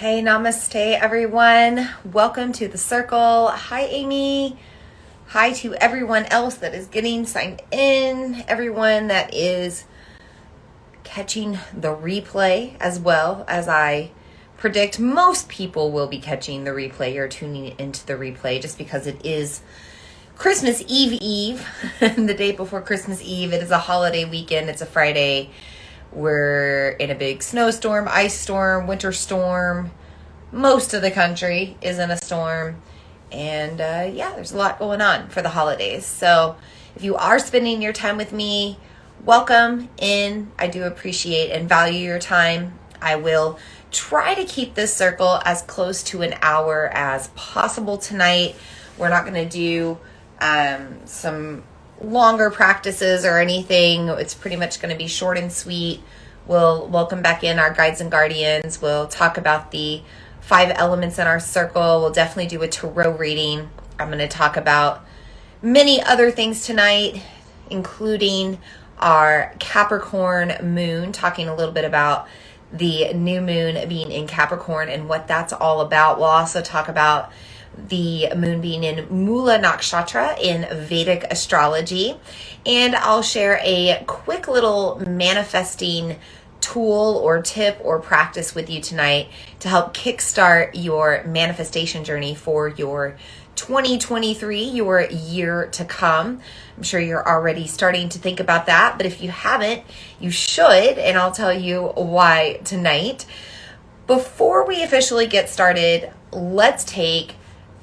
Hey, namaste, everyone. Welcome to the circle. Hi, Amy. Hi to everyone else that is getting signed in, everyone that is catching the replay, as well as I predict most people will be catching the replay or tuning into the replay just because it is Christmas Eve, the day before Christmas Eve. It is a holiday weekend. It's a Friday. We're in a big snowstorm, ice storm, winter storm. Most of the country is in a storm. And there's a lot going on for the holidays. So if you are spending your time with me, welcome in. I do appreciate and value your time. I will try to keep this circle as close to an hour as possible tonight. We're not going to do some longer practices or anything. It's pretty much going to be short and sweet. We'll welcome back in our guides and guardians. We'll talk about the 5 elements in our circle. We'll definitely do a tarot reading. I'm going to talk about many other things tonight, including our Capricorn moon, talking a little bit about the new moon being in Capricorn and what that's all about. We'll also talk about the moon being in Mula Nakshatra in Vedic astrology. And I'll share a quick little manifesting tool or tip or practice with you tonight to help kickstart your manifestation journey for your 2023, your year to come. I'm sure you're already starting to think about that, but if you haven't, you should, and I'll tell you why tonight. Before we officially get started, let's take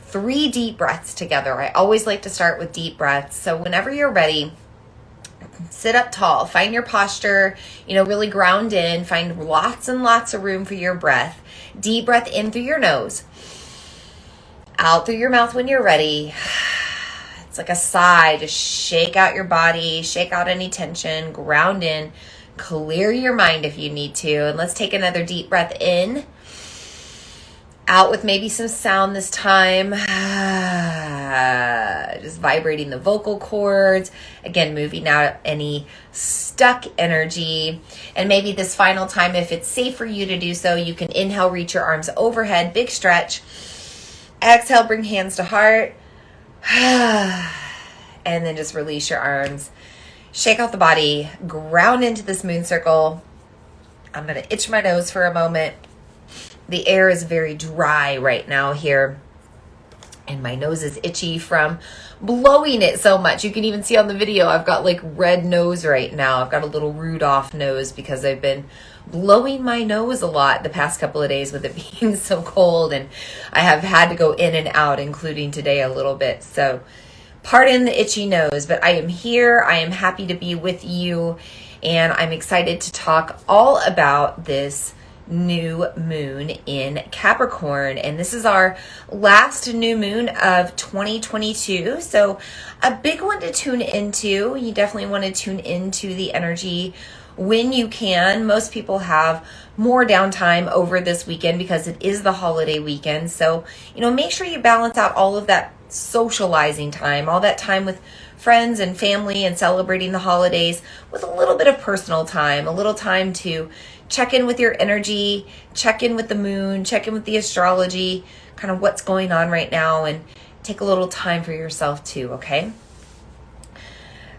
3 deep breaths together. I always like to start with deep breaths. So whenever you're ready, sit up tall, find your posture, really ground in, find lots and lots of room for your breath. Deep breath in through your nose, out through your mouth when you're ready. It's like a sigh. Just shake out your body, shake out any tension, ground in, clear your mind if you need to. And let's take another deep breath in. Out with maybe some sound this time. Just vibrating the vocal cords. Again, moving out any stuck energy. And maybe this final time, if it's safe for you to do so, you can inhale, reach your arms overhead, big stretch. Exhale, bring hands to heart. And then just release your arms. Shake out the body. Ground into this moon circle. I'm going to itch my nose for a moment. The air is very dry right now here, and my nose is itchy from blowing it so much. You can even see on the video, I've got like red nose right now. I've got a little Rudolph nose because I've been blowing my nose a lot the past couple of days with it being so cold, and I have had to go in and out, including today a little bit. So pardon the itchy nose, but I am here. I am happy to be with you, and I'm excited to talk all about this new moon in Capricorn. And this is our last new moon of 2022. So a big one to tune into. You definitely want to tune into the energy when you can. Most people have more downtime over this weekend because it is the holiday weekend. So, make sure you balance out all of that socializing time, all that time with friends and family and celebrating the holidays with a little bit of personal time, a little time to check in with your energy, check in with the moon, check in with the astrology, kind of what's going on right now, and take a little time for yourself too, okay?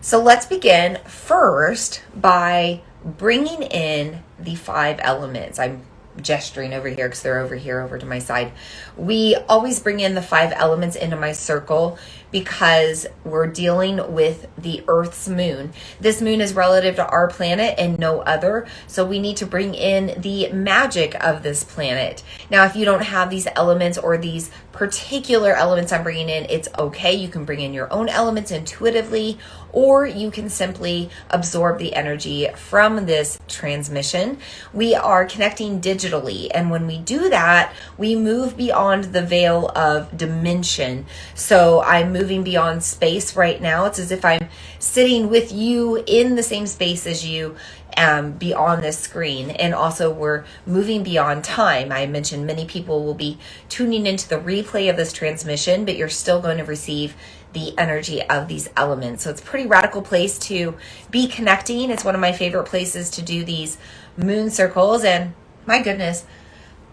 So let's begin first by bringing in the 5 elements. I'm gesturing over here because they're over here over to my side. We always bring in the 5 elements into my circle because we're dealing with the Earth's moon. This moon is relative to our planet and no other, so we need to bring in the magic of this planet. Now, if you don't have these elements or these particular elements I'm bringing in, it's okay. You can bring in your own elements intuitively, or you can simply absorb the energy from this transmission. We are connecting digitally, and when we do that, we move beyond the veil of dimension. So I'm moving beyond space right now. It's as if I'm sitting with you in the same space as you beyond this screen. And also we're moving beyond time. I mentioned many people will be tuning into the replay of this transmission, but you're still going to receive the energy of these elements. So it's a pretty radical place to be connecting. It's one of my favorite places to do these moon circles. And my goodness,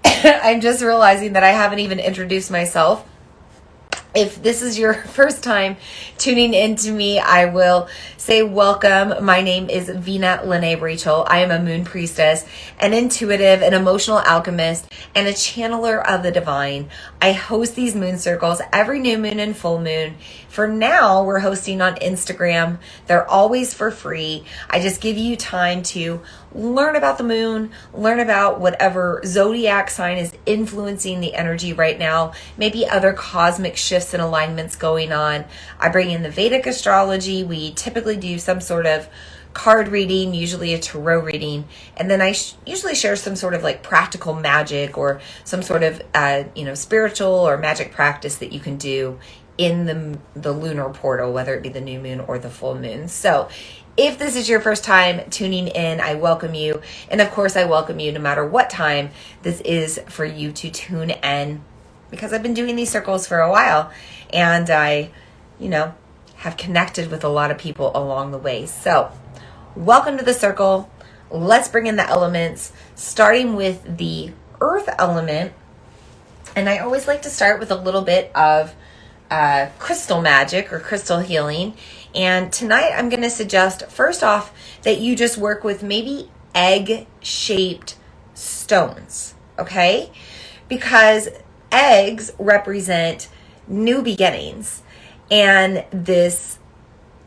I'm just realizing that I haven't even introduced myself. If this is your first time tuning into me, I will say welcome. My name is Vina Lene Rachel. I am a moon priestess, an intuitive, an emotional alchemist, and a channeler of the divine. I host these moon circles every new moon and full moon. For now, we're hosting on Instagram. They're always for free. I just give you time to learn about the moon, learn about whatever zodiac sign is influencing the energy right now, maybe other cosmic shifts and alignments going on. I bring in the Vedic astrology. We typically do some sort of card reading, usually a tarot reading, and then I usually share some sort of like practical magic or some sort of spiritual or magic practice that you can do in the lunar portal, whether it be the new moon or the full moon. So if this is your first time tuning in, I welcome you. And of course, I welcome you no matter what time this is for you to tune in, because I've been doing these circles for a while and I, have connected with a lot of people along the way. So welcome to the circle. Let's bring in the elements, starting with the earth element. And I always like to start with a little bit of crystal magic or crystal healing. And tonight I'm going to suggest, first off, that you just work with maybe egg-shaped stones, okay? Because eggs represent new beginnings. And this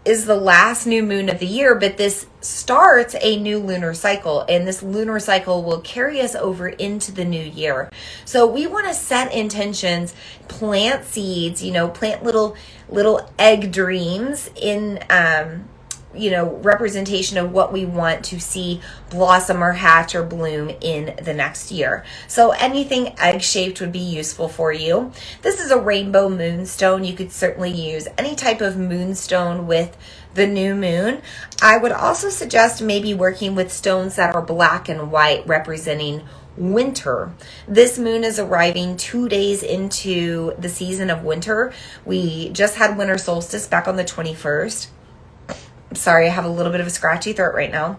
is the last new moon of the year, but this starts a new lunar cycle, and this lunar cycle will carry us over into the new year. So we want to set intentions, plant seeds, plant little egg dreams in representation of what we want to see blossom or hatch or bloom in the next year. So anything egg-shaped would be useful for you. This is a rainbow moonstone. You could certainly use any type of moonstone with the new moon. I would also suggest maybe working with stones that are black and white, representing winter. This moon is arriving 2 days into the season of winter. We just had winter solstice back on the 21st. Sorry, I have a little bit of a scratchy throat right now.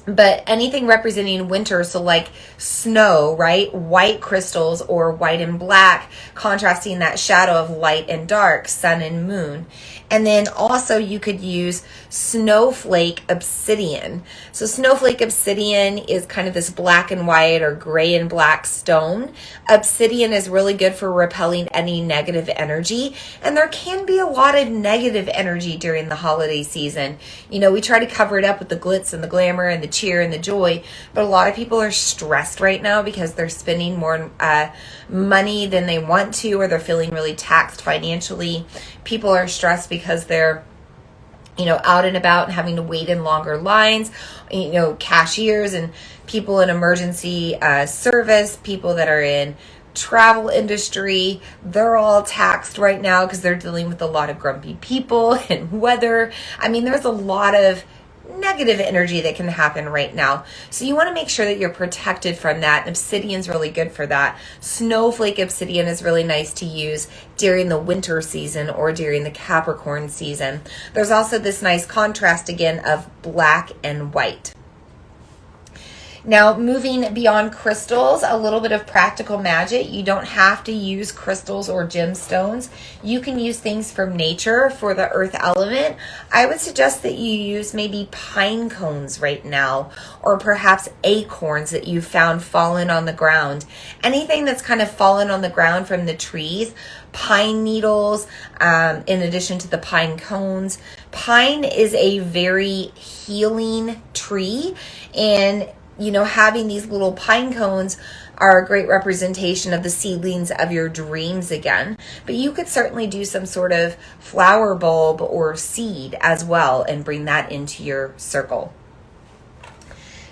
But anything representing winter, so like snow, right? White crystals or white and black, contrasting that shadow of light and dark, sun and moon. And then also you could use snowflake obsidian. So snowflake obsidian is kind of this black and white or gray and black stone. Obsidian is really good for repelling any negative energy. And there can be a lot of negative energy during the holiday season. We try to cover it up with the glitz and the glamour and the cheer and the joy, but a lot of people are stressed right now because they're spending more money than they want to, or they're feeling really taxed financially. People are stressed because they're out and about and having to wait in longer lines, cashiers and people in emergency service, people that are in travel industry, they're all taxed right now because they're dealing with a lot of grumpy people and weather. There's a lot of negative energy that can happen right now. So you want to make sure that you're protected from that. Obsidian's really good for that. Snowflake obsidian is really nice to use during the winter season or during the Capricorn season. There's also this nice contrast again of black and white. Now, moving beyond crystals, a little bit of practical magic. You don't have to use crystals or gemstones. You can use things from nature for the earth element. I would suggest that you use maybe pine cones right now, or perhaps acorns that you found fallen on the ground. Anything that's kind of fallen on the ground from the trees. Pine needles, in addition to the pine cones. Pine is a very healing tree, and having these little pine cones are a great representation of the seedlings of your dreams again. But you could certainly do some sort of flower bulb or seed as well and bring that into your circle.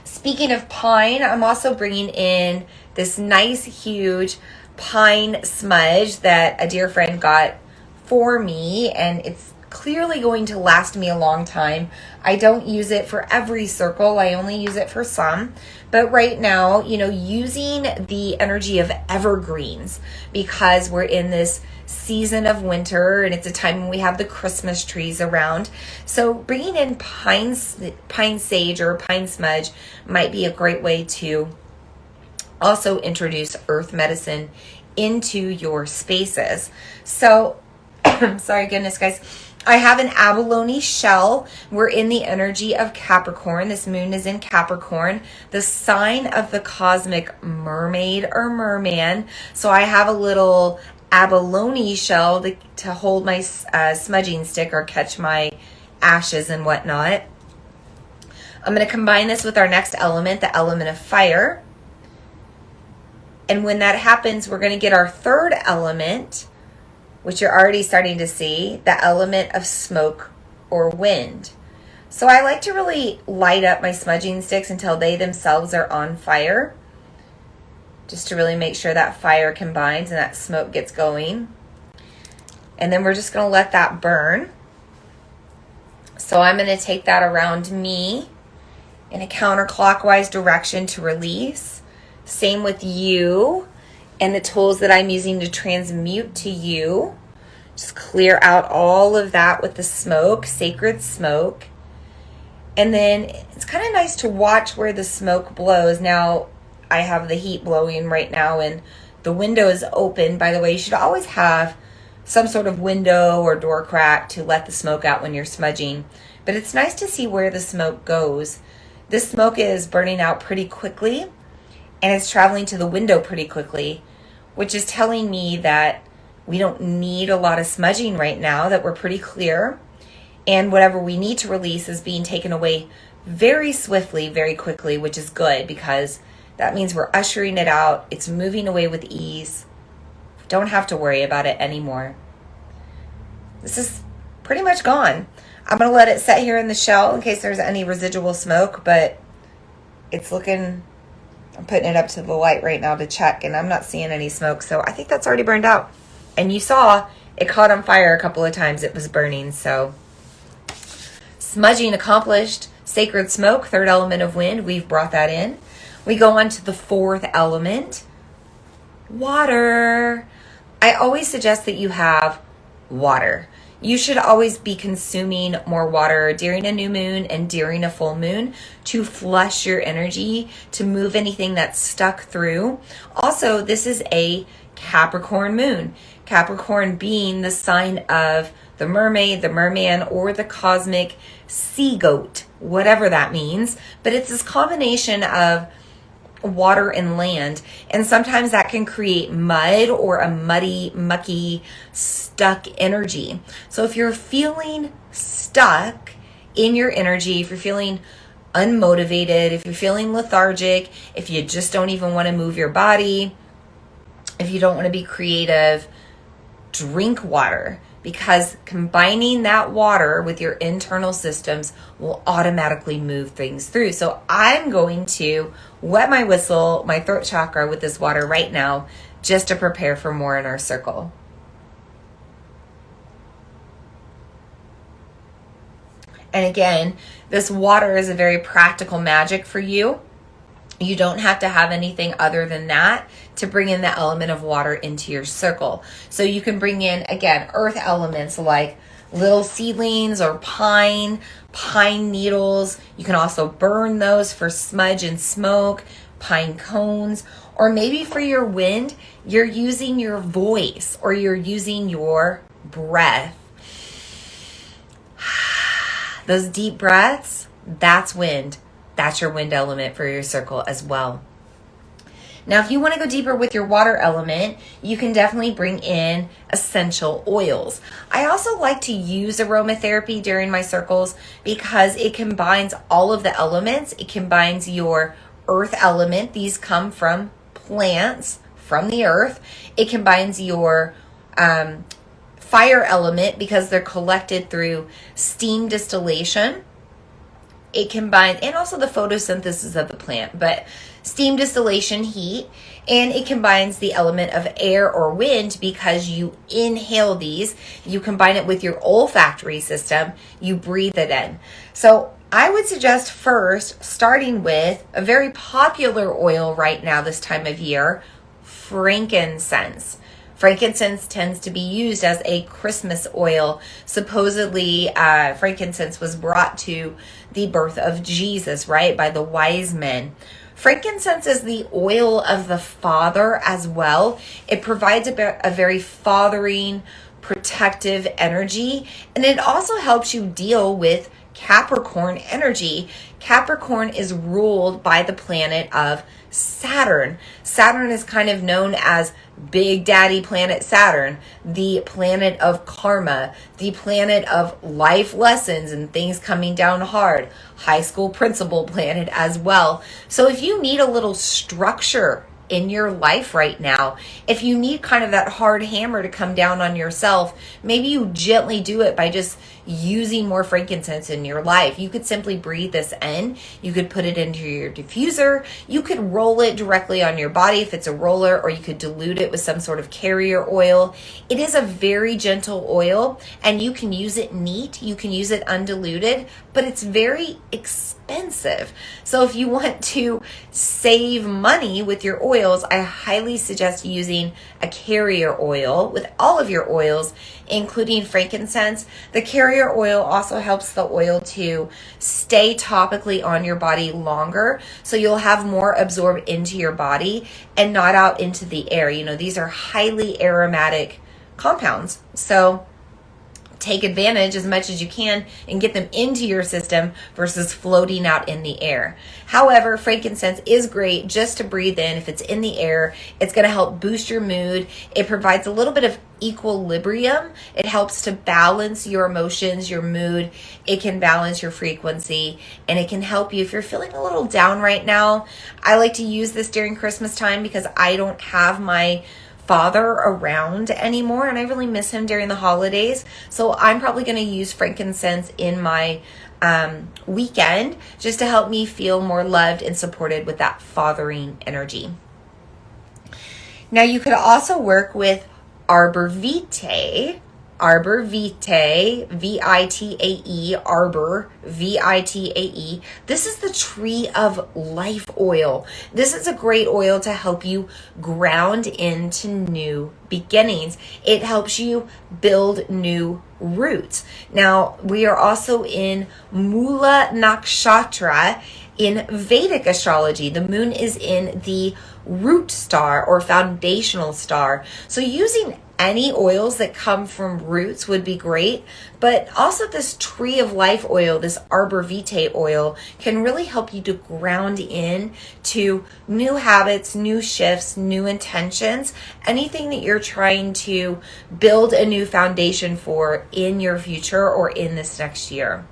Speaking of pine, I'm also bringing in this nice, huge pine smudge that a dear friend got for me, and it's clearly going to last me a long time. I don't use it for every circle. I only use it for some. But right now, using the energy of evergreens, because we're in this season of winter and it's a time when we have the Christmas trees around. So bringing in pine sage or pine smudge might be a great way to also introduce earth medicine into your spaces. So, sorry, goodness, guys. I have an abalone shell. We're in the energy of Capricorn. This moon is in Capricorn, the sign of the cosmic mermaid or merman. So I have a little abalone shell to hold my smudging stick or catch my ashes and whatnot. I'm going to combine this with our next element, the element of fire. And when that happens, we're going to get our third element, which you're already starting to see, the element of smoke or wind. So I like to really light up my smudging sticks until they themselves are on fire, just to really make sure that fire combines and that smoke gets going. And then we're just going to let that burn. So I'm going to take that around me in a counterclockwise direction to release. Same with you. And the tools that I'm using to transmute to you. Just clear out all of that with the smoke, sacred smoke. And then it's kind of nice to watch where the smoke blows. Now, I have the heat blowing right now and the window is open. By the way, you should always have some sort of window or door crack to let the smoke out when you're smudging. But it's nice to see where the smoke goes. This smoke is burning out pretty quickly and it's traveling to the window pretty quickly, which is telling me that we don't need a lot of smudging right now, that we're pretty clear. And whatever we need to release is being taken away very swiftly, very quickly, which is good because that means we're ushering it out. It's moving away with ease. Don't have to worry about it anymore. This is pretty much gone. I'm going to let it set here in the shell in case there's any residual smoke, but it's looking... I'm putting it up to the light right now to check, and I'm not seeing any smoke, so I think that's already burned out. And you saw it caught on fire a couple of times. It was burning, so smudging accomplished. Sacred smoke, third element of wind, we've brought that in. We go on to the fourth element, water. I always suggest that you have water. You should always be consuming more water during a new moon and during a full moon to flush your energy, to move anything that's stuck through. Also, this is a Capricorn moon. Capricorn being the sign of the mermaid, the merman, or the cosmic sea goat, whatever that means. But it's this combination of water and land, and sometimes that can create mud or a muddy, mucky, stuck energy. So if you're feeling stuck in your energy, if you're feeling unmotivated, if you're feeling lethargic, if you just don't even want to move your body, if you don't want to be creative, drink water, because combining that water with your internal systems will automatically move things through. So I'm going to wet my whistle, my throat chakra with this water right now, just to prepare for more in our circle. And again, this water is a very practical magic for you. You don't have to have anything other than that to bring in the element of water into your circle. So you can bring in, again, earth elements like little seedlings or pine needles. You can also burn those for smudge and smoke, pine cones, or maybe for your wind, you're using your voice or you're using your breath. Those deep breaths, that's wind. That's your wind element for your circle as well. Now, if you want to go deeper with your water element, you can definitely bring in essential oils. I also like to use aromatherapy during my circles because it combines all of the elements. It combines your earth element. These come from plants, from the earth. It combines your fire element because they're collected through steam distillation. It combines, and also the photosynthesis of the plant, but steam distillation, heat, and it combines the element of air or wind because you inhale these, you combine it with your olfactory system, you breathe it in. So I would suggest first starting with a very popular oil right now this time of year, frankincense. Frankincense tends to be used as a Christmas oil. Supposedly, frankincense was brought to the birth of Jesus, right, by the wise men. Frankincense is the oil of the father as well. It provides a very fathering, protective energy, and it also helps you deal with Capricorn energy. Capricorn is ruled by the planet of Saturn. Saturn is kind of known as Big Daddy planet Saturn, the planet of karma, the planet of life lessons and things coming down hard, high school principal planet as well. So if you need a little structure in your life right now, if you need kind of that hard hammer to come down on yourself, maybe you gently do it by just using more frankincense in your life. You could simply breathe this in. You could put it into your diffuser. You could roll it directly on your body if it's a roller, or you could dilute it with some sort of carrier oil. It is a very gentle oil, and you can use it neat. You can use it undiluted, but it's very expensive. So if you want to save money with your oils, I highly suggest using a carrier oil with all of your oils, including frankincense. The carrier oil also helps the oil to stay topically on your body longer, so you'll have more absorbed into your body and not out into the air. You know, these are highly aromatic compounds, so take advantage as much as you can and get them into your system versus floating out in the air. However, frankincense is great just to breathe in. If it's in the air, it's going to help boost your mood. It provides a little bit of equilibrium. It helps to balance your emotions, your mood. It can balance your frequency, and it can help you if you're feeling a little down right now. I like to use this during Christmas time because I don't have my father around anymore, and I really miss him during the holidays. So I'm probably going to use frankincense in my weekend just to help me feel more loved and supported with that fathering energy. Now you could also work with arbor vitae. Arbor vitae, V-I-T-A-E, arbor, V-I-T-A-E. This is the tree of life oil. This is a great oil to help you ground into new beginnings. It helps you build new roots. Now, we are also in Mula Nakshatra in Vedic astrology. The moon is in the root star or foundational star. So using any oils that come from roots would be great, but also this tree of life oil, this arbor vitae oil, can really help you to ground in to new habits, new shifts, new intentions, anything that you're trying to build a new foundation for in your future or in this next year.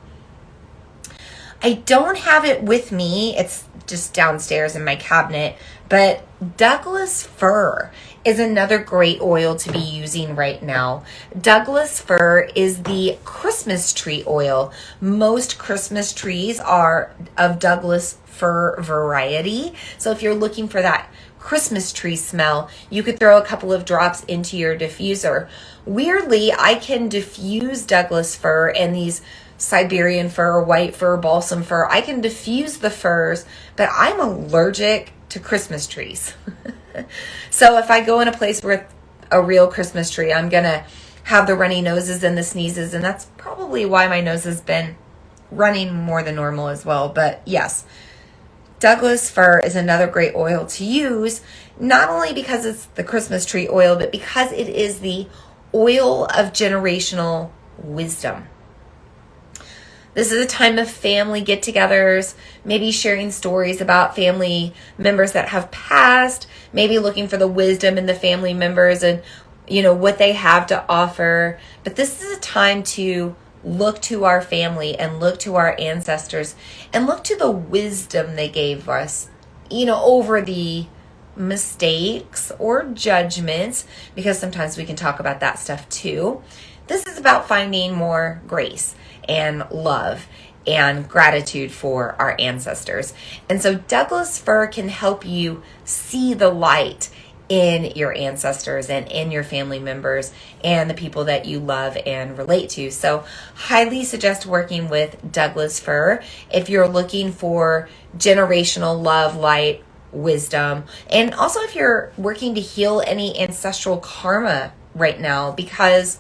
I don't have it with me. It's just downstairs in my cabinet, but Douglas fir is another great oil to be using right now. Douglas fir is the Christmas tree oil. Most Christmas trees are of Douglas fir variety. So if you're looking for that Christmas tree smell, you could throw a couple of drops into your diffuser. Weirdly, I can diffuse Douglas fir and these Siberian fir, white fir, balsam fir. I can diffuse the firs, but I'm allergic to Christmas trees. So if I go in a place with a real Christmas tree, I'm going to have the runny noses and the sneezes, and that's probably why my nose has been running more than normal as well. But yes, Douglas fir is another great oil to use, not only because it's the Christmas tree oil, but because it is the oil of generational wisdom. This is a time of family get-togethers, maybe sharing stories about family members that have passed, maybe looking for the wisdom in the family members and, you know, what they have to offer. But this is a time to look to our family and look to our ancestors and look to the wisdom they gave us, you know, over the mistakes or judgments, because sometimes we can talk about that stuff too. This is about finding more grace and love and gratitude for our ancestors. And so Douglas fir can help you see the light in your ancestors and in your family members and the people that you love and relate to. So highly suggest working with Douglas fir if you're looking for generational love, light, wisdom, and also if you're working to heal any ancestral karma right now, because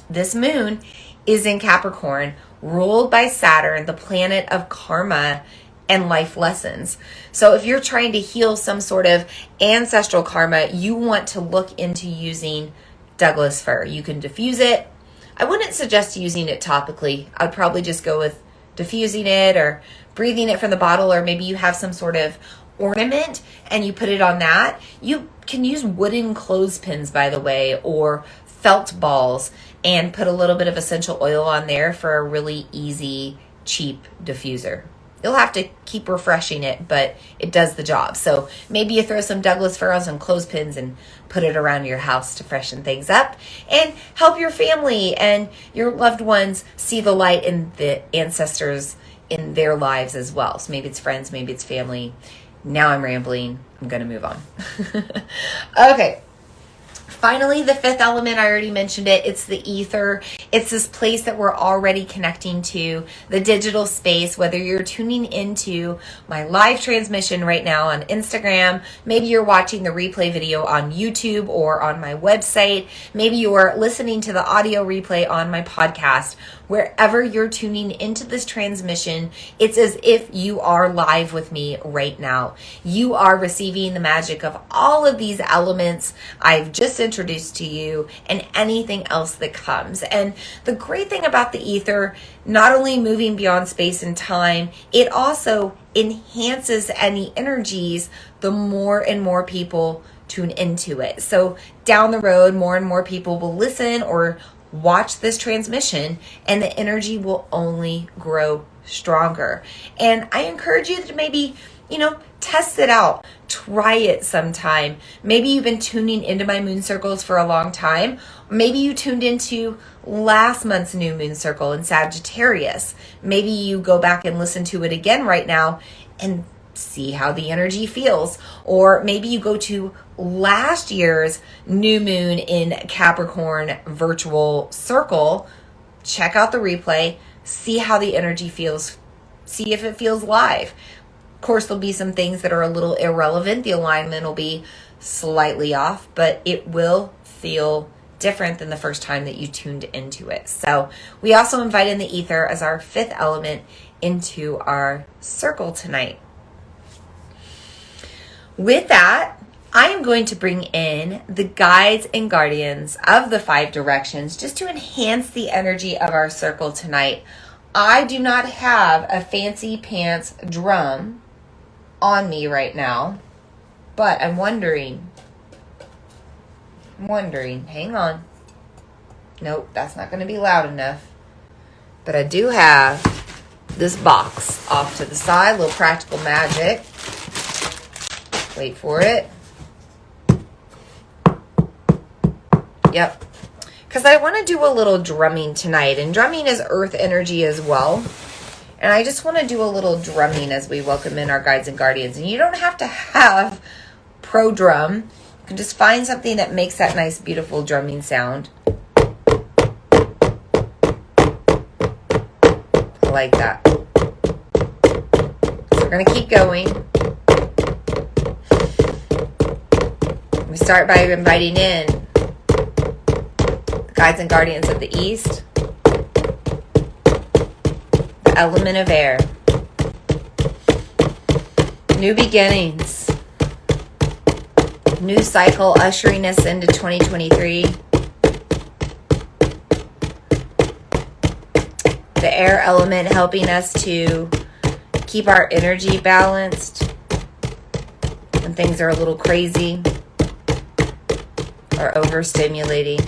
this moon is in Capricorn, ruled by Saturn, the planet of karma and life lessons. So if you're trying to heal some sort of ancestral karma, you want to look into using Douglas fir. You can diffuse it. I wouldn't suggest using it topically. I would probably just go with diffusing it or breathing it from the bottle, or maybe you have some sort of ornament and you put it on that. You can use wooden clothespins, by the way, or felt balls, and put a little bit of essential oil on there for a really easy, cheap diffuser. You'll have to keep refreshing it, but it does the job. So maybe you throw some Douglas fir on some clothespins and put it around your house to freshen things up and help your family and your loved ones see the light in the ancestors in their lives as well. So maybe it's friends, maybe it's family. Now I'm rambling. I'm going to move on. Okay. Finally, the fifth element, I already mentioned it. It's the ether. It's this place that we're already connecting to, the digital space, whether you're tuning into my live transmission right now on Instagram, maybe you're watching the replay video on YouTube or on my website, maybe you're listening to the audio replay on my podcast. Wherever you're tuning into this transmission, it's as if you are live with me right now. You are receiving the magic of all of these elements I've just introduced to you and anything else that comes. And the great thing about the ether, not only moving beyond space and time, it also enhances any energies the more and more people tune into it. So down the road, more and more people will listen or watch this transmission, and the energy will only grow stronger. And I encourage you to maybe, test it out. Try it sometime. Maybe you've been tuning into my moon circles for a long time. Maybe you tuned into last month's new moon circle in Sagittarius. Maybe you go back and listen to it again right now and see how the energy feels. Or maybe you go to last year's new moon in Capricorn virtual circle, check out the replay, see how the energy feels, see if it feels live. Of course, there'll be some things that are a little irrelevant. The alignment will be slightly off, but it will feel different than the first time that you tuned into it. So we also invite in the ether as our fifth element into our circle tonight. With that, I am going to bring in the guides and guardians of the 5 directions just to enhance the energy of our circle tonight. I do not have a fancy pants drum on me right now, but I'm wondering, hang on. Nope, that's not going to be loud enough. But I do have this box off to the side, a little practical magic. Wait for it. Yep. Because I want to do a little drumming tonight. And drumming is earth energy as well. And I just want to do a little drumming as we welcome in our guides and guardians. And you don't have to have pro drum. You can just find something that makes that nice, beautiful drumming sound. I like that. So we're going to keep going. We start by inviting in the guides and guardians of the East, the element of air, new beginnings, new cycle ushering us into 2023, the air element helping us to keep our energy balanced when things are a little crazy or overstimulating.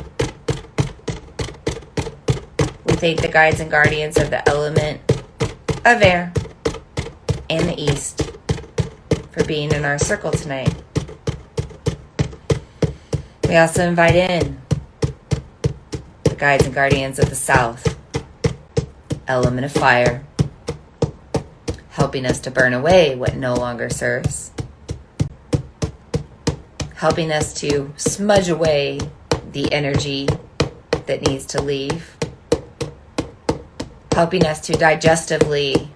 We thank the guides and guardians of the element of air and the East for being in our circle tonight. We also invite in the guides and guardians of the South, element of fire, helping us to burn away what no longer serves, helping us to smudge away the energy that needs to leave, helping us to digestively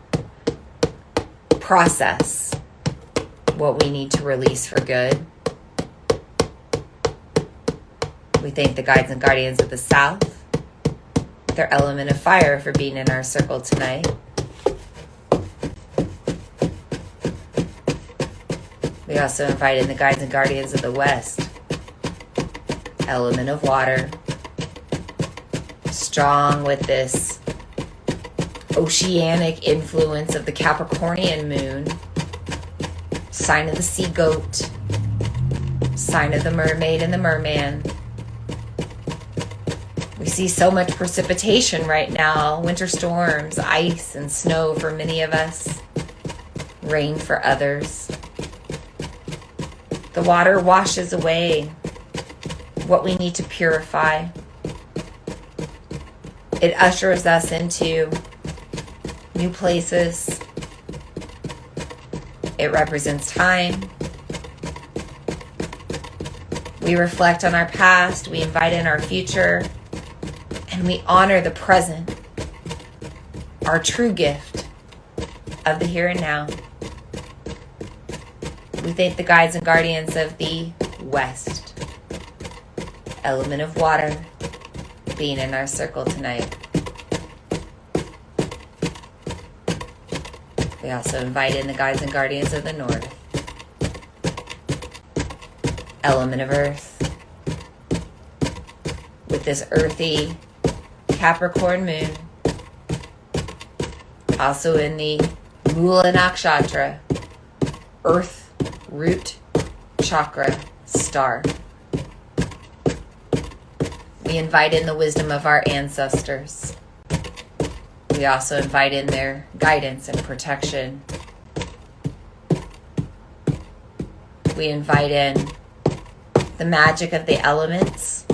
process what we need to release for good. We thank the guides and guardians of the South, their element of fire, for being in our circle tonight. We also invite in the guides and guardians of the West. Element of water. Strong with this oceanic influence of the Capricornian moon. Sign of the sea goat. Sign of the mermaid and the merman. We see so much precipitation right now. Winter storms, ice and snow for many of us. Rain for others. The water washes away what we need to purify. It ushers us into new places. It represents time. We reflect on our past. We invite in our future. And we honor the present, our true gift of the here and now. We thank the guides and guardians of the West, element of water, being in our circle tonight. We also invite in the guides and guardians of the North, element of earth, with this earthy Capricorn moon, also in the Mula Nakshatra, earth root chakra star. We invite in the wisdom of our ancestors. We also invite in their guidance and protection. We invite in the magic of the elements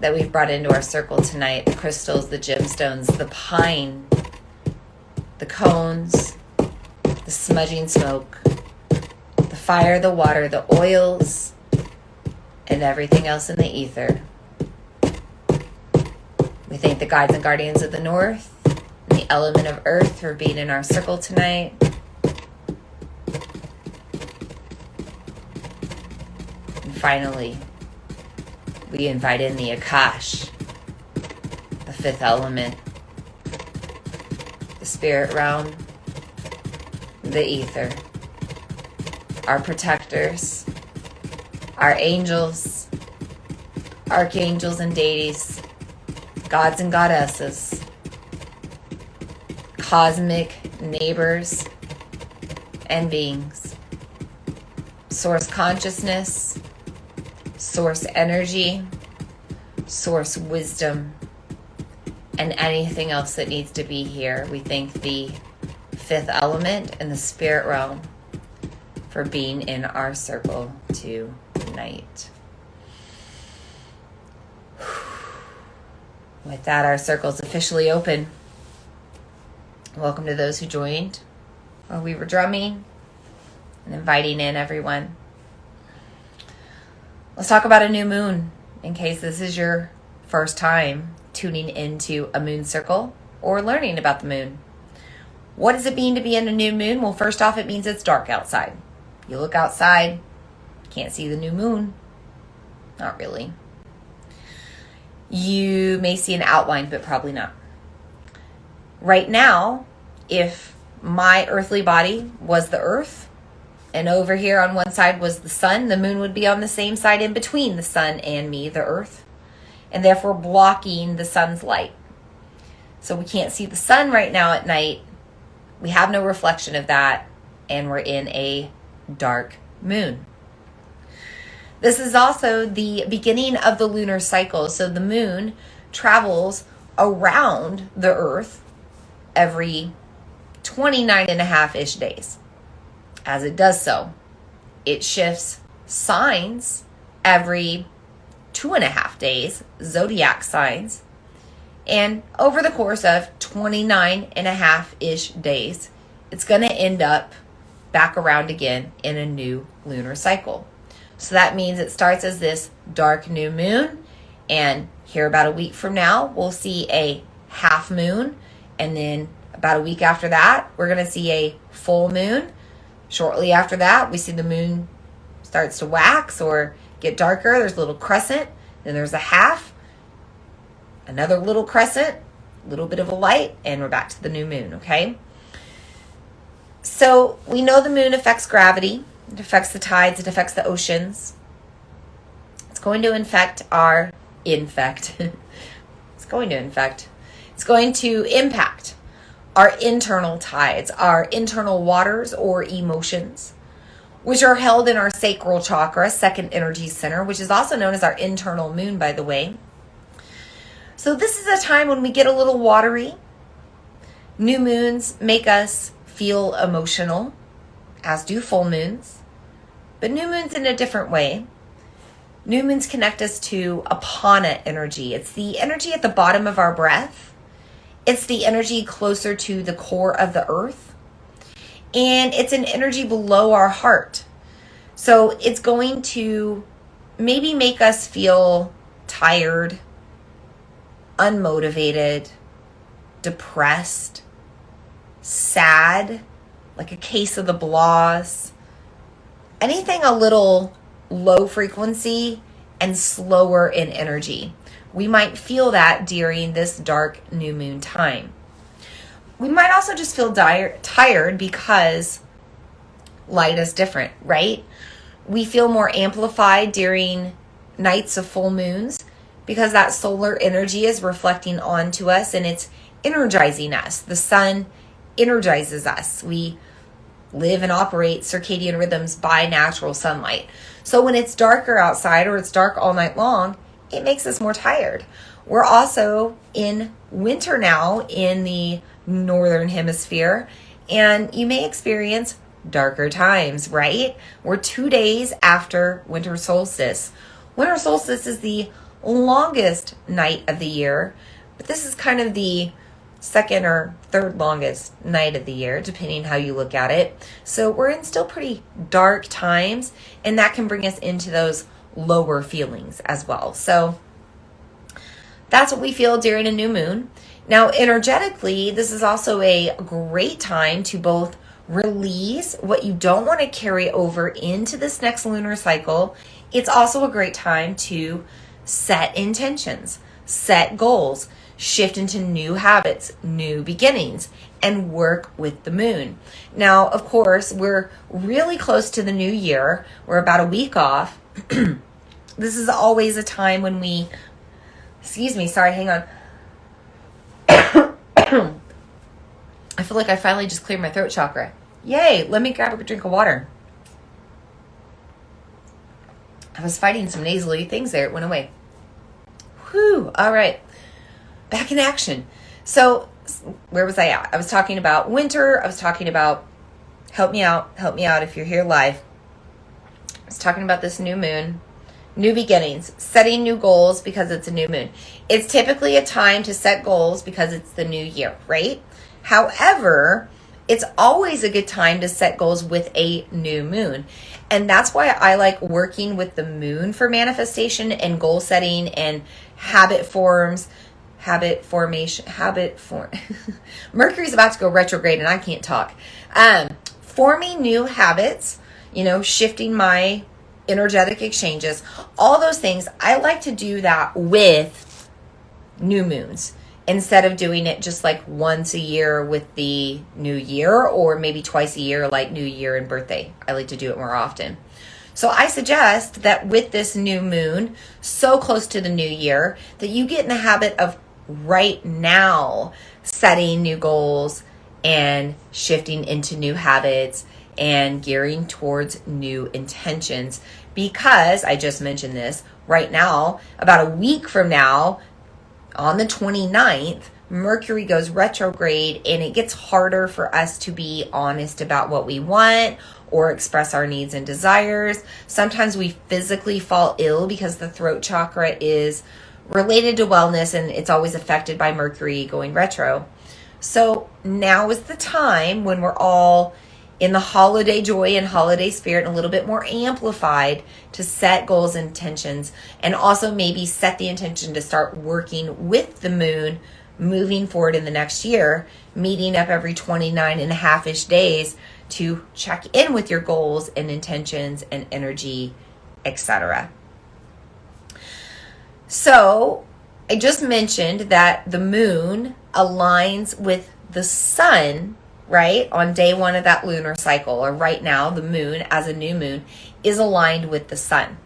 that we've brought into our circle tonight. The crystals, the gemstones, the pine, the cones, the smudging smoke, the fire, the water, the oils, and everything else in the ether. We thank the guides and guardians of the North and the element of earth for being in our circle tonight. And finally, we invite in the Akash, the fifth element, the spirit realm, the ether, our protectors, our angels, archangels and deities, gods and goddesses, cosmic neighbors and beings, source consciousness, source energy, source wisdom, and anything else that needs to be here. We thank the fifth element and the spirit realm for being in our circle tonight. With that, our circle is officially open. Welcome to those who joined while we were drumming and inviting in everyone. Let's talk about a new moon, in case this is your first time tuning into a moon circle or learning about the moon. What does it mean to be in a new moon? Well, first off, it means it's dark outside. You look outside, can't see the new moon. Not really. You may see an outline, but probably not. Right now, if my earthly body was the earth, and over here on one side was the sun, the moon would be on the same side in between the sun and me, the earth, and therefore blocking the sun's light. So we can't see the sun right now at night. We have no reflection of that, and we're in a dark moon. This is also the beginning of the lunar cycle. So the moon travels around the earth every 29 and a half-ish days. As it does so, it shifts signs every 2.5 days, zodiac signs. And over the course of 29 and a half-ish days, it's going to end up back around again in a new lunar cycle. So that means it starts as this dark new moon, and here about a week from now, we'll see a half moon, and then about a week after that, we're going to see a full moon. Shortly after that, we see the moon starts to wax or get darker. There's a little crescent, then there's a half, another little crescent, a little bit of a light, and we're back to the new moon, okay? So we know the moon affects gravity. It affects the tides. It affects the oceans. It's going to infect our It's going to infect. It's going to impact our internal tides, our internal waters or emotions, which are held in our sacral chakra, second energy center, which is also known as our internal moon, by the way. So this is a time when we get a little watery. New moons make us feel emotional, as do full moons, but new moons in a different way. New moons connect us to apana energy. It's the energy at the bottom of our breath. It's the energy closer to the core of the earth. And it's an energy below our heart. So it's going to maybe make us feel tired, unmotivated, depressed, sad, like a case of the blahs. Anything a little low frequency and slower in energy. We might feel that during this dark new moon time. We might also just feel tired because light is different, right? We feel more amplified during nights of full moons because that solar energy is reflecting onto us and it's energizing us. The sun energizes us. We live and operate circadian rhythms by natural sunlight. So when it's darker outside or it's dark all night long, it makes us more tired. We're also in winter now in the northern hemisphere, and you may experience darker times, right? We're 2 days after winter solstice. Winter solstice is the longest night of the year, but this is kind of the second or third longest night of the year, depending how you look at it. So we're in still pretty dark times, and that can bring us into those lower feelings as well. So that's what we feel during a new moon. Now, energetically, this is also a great time to both release what you don't want to carry over into this next lunar cycle. It's also a great time to set intentions, set goals, shift into new habits, new beginnings, and work with the moon. Now, of course, we're really close to the new year. We're about a week off. This is always a time when we, hang on. I feel like I finally just cleared my throat chakra. Yay, let me grab a drink of water. I was fighting some nasally things there. It went away. Whew, all right. Back in action. So where was I at? I was talking about winter. I was talking about, help me out if you're here live. I was talking about this new moon, new beginnings, setting new goals because it's a new moon. It's typically a time to set goals because it's the new year, right? However, it's always a good time to set goals with a new moon. And that's why I like working with the moon for manifestation and goal setting and habit formation. Mercury's about to go retrograde and I can't talk. Forming new habits, shifting my energetic exchanges, all those things. I like to do that with new moons instead of doing it just like once a year with the new year, or maybe twice a year like New Year and birthday. I like to do it more often. So I suggest that with this new moon, so close to the new year, that you get in the habit of right now setting new goals and shifting into new habits and gearing towards new intentions. Because I just mentioned this, right now, about a week from now, on the 29th, Mercury goes retrograde, and it gets harder for us to be honest about what we want or express our needs and desires. Sometimes we physically fall ill because the throat chakra is related to wellness and it's always affected by Mercury going retro. So now is the time when we're all in the holiday joy and holiday spirit and a little bit more amplified to set goals and intentions, and also maybe set the intention to start working with the moon moving forward in the next year, meeting up every 29 and a half-ish days to check in with your goals and intentions and energy, etc. So I just mentioned that the moon aligns with the sun right? On day one of that lunar cycle, or right now, the moon as a new moon is aligned with the sun.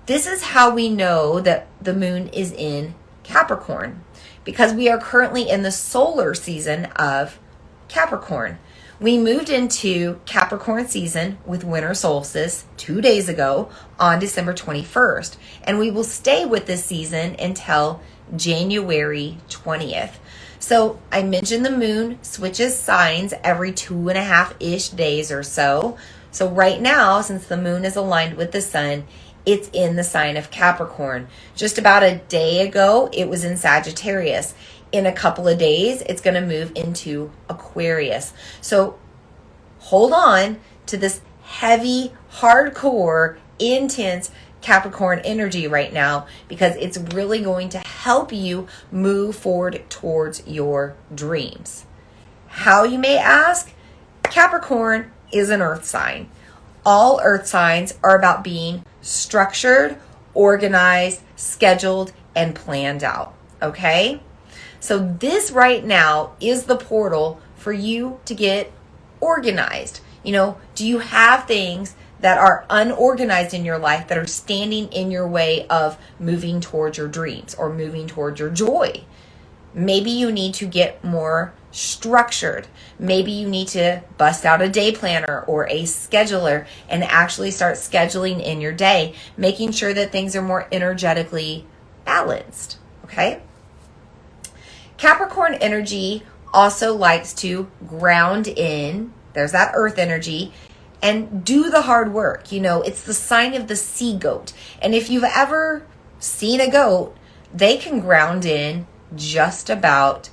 This is how we know that the moon is in Capricorn, because we are currently in the solar season of Capricorn. We moved into Capricorn season with winter solstice 2 days ago on December 21st, and we will stay with this season until January 20th. So I mentioned the moon switches signs every 2.5-ish days or so. So right now, since the moon is aligned with the sun, it's in the sign of Capricorn. Just about a day ago, it was in Sagittarius. In a couple of days, it's going to move into Aquarius. So hold on to this heavy, hardcore, intense Capricorn energy right now, because it's really going to help you move forward towards your dreams. How, you may ask? Capricorn is an earth sign. All earth signs are about being structured, organized, scheduled, and planned out. Okay? So this right now is the portal for you to get organized. Do you have things that are unorganized in your life that are standing in your way of moving towards your dreams or moving towards your joy? Maybe you need to get more structured. Maybe you need to bust out a day planner or a scheduler and actually start scheduling in your day, making sure that things are more energetically balanced. Okay? Capricorn energy also likes to ground in, there's that earth energy, and do the hard work. It's the sign of the sea goat. And if you've ever seen a goat, they can ground in just about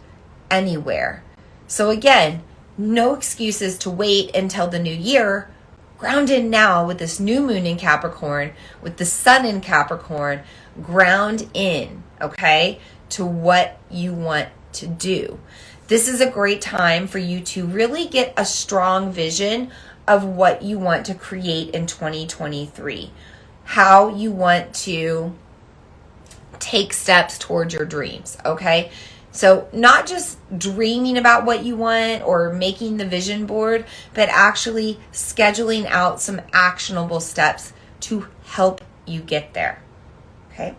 anywhere. So again, no excuses to wait until the new year. Ground in now with this new moon in Capricorn, with the sun in Capricorn. Ground in, okay, to what you want to do. This is a great time for you to really get a strong vision of what you want to create in 2023. How you want to take steps towards your dreams, okay? So not just dreaming about what you want or making the vision board, but actually scheduling out some actionable steps to help you get there, okay?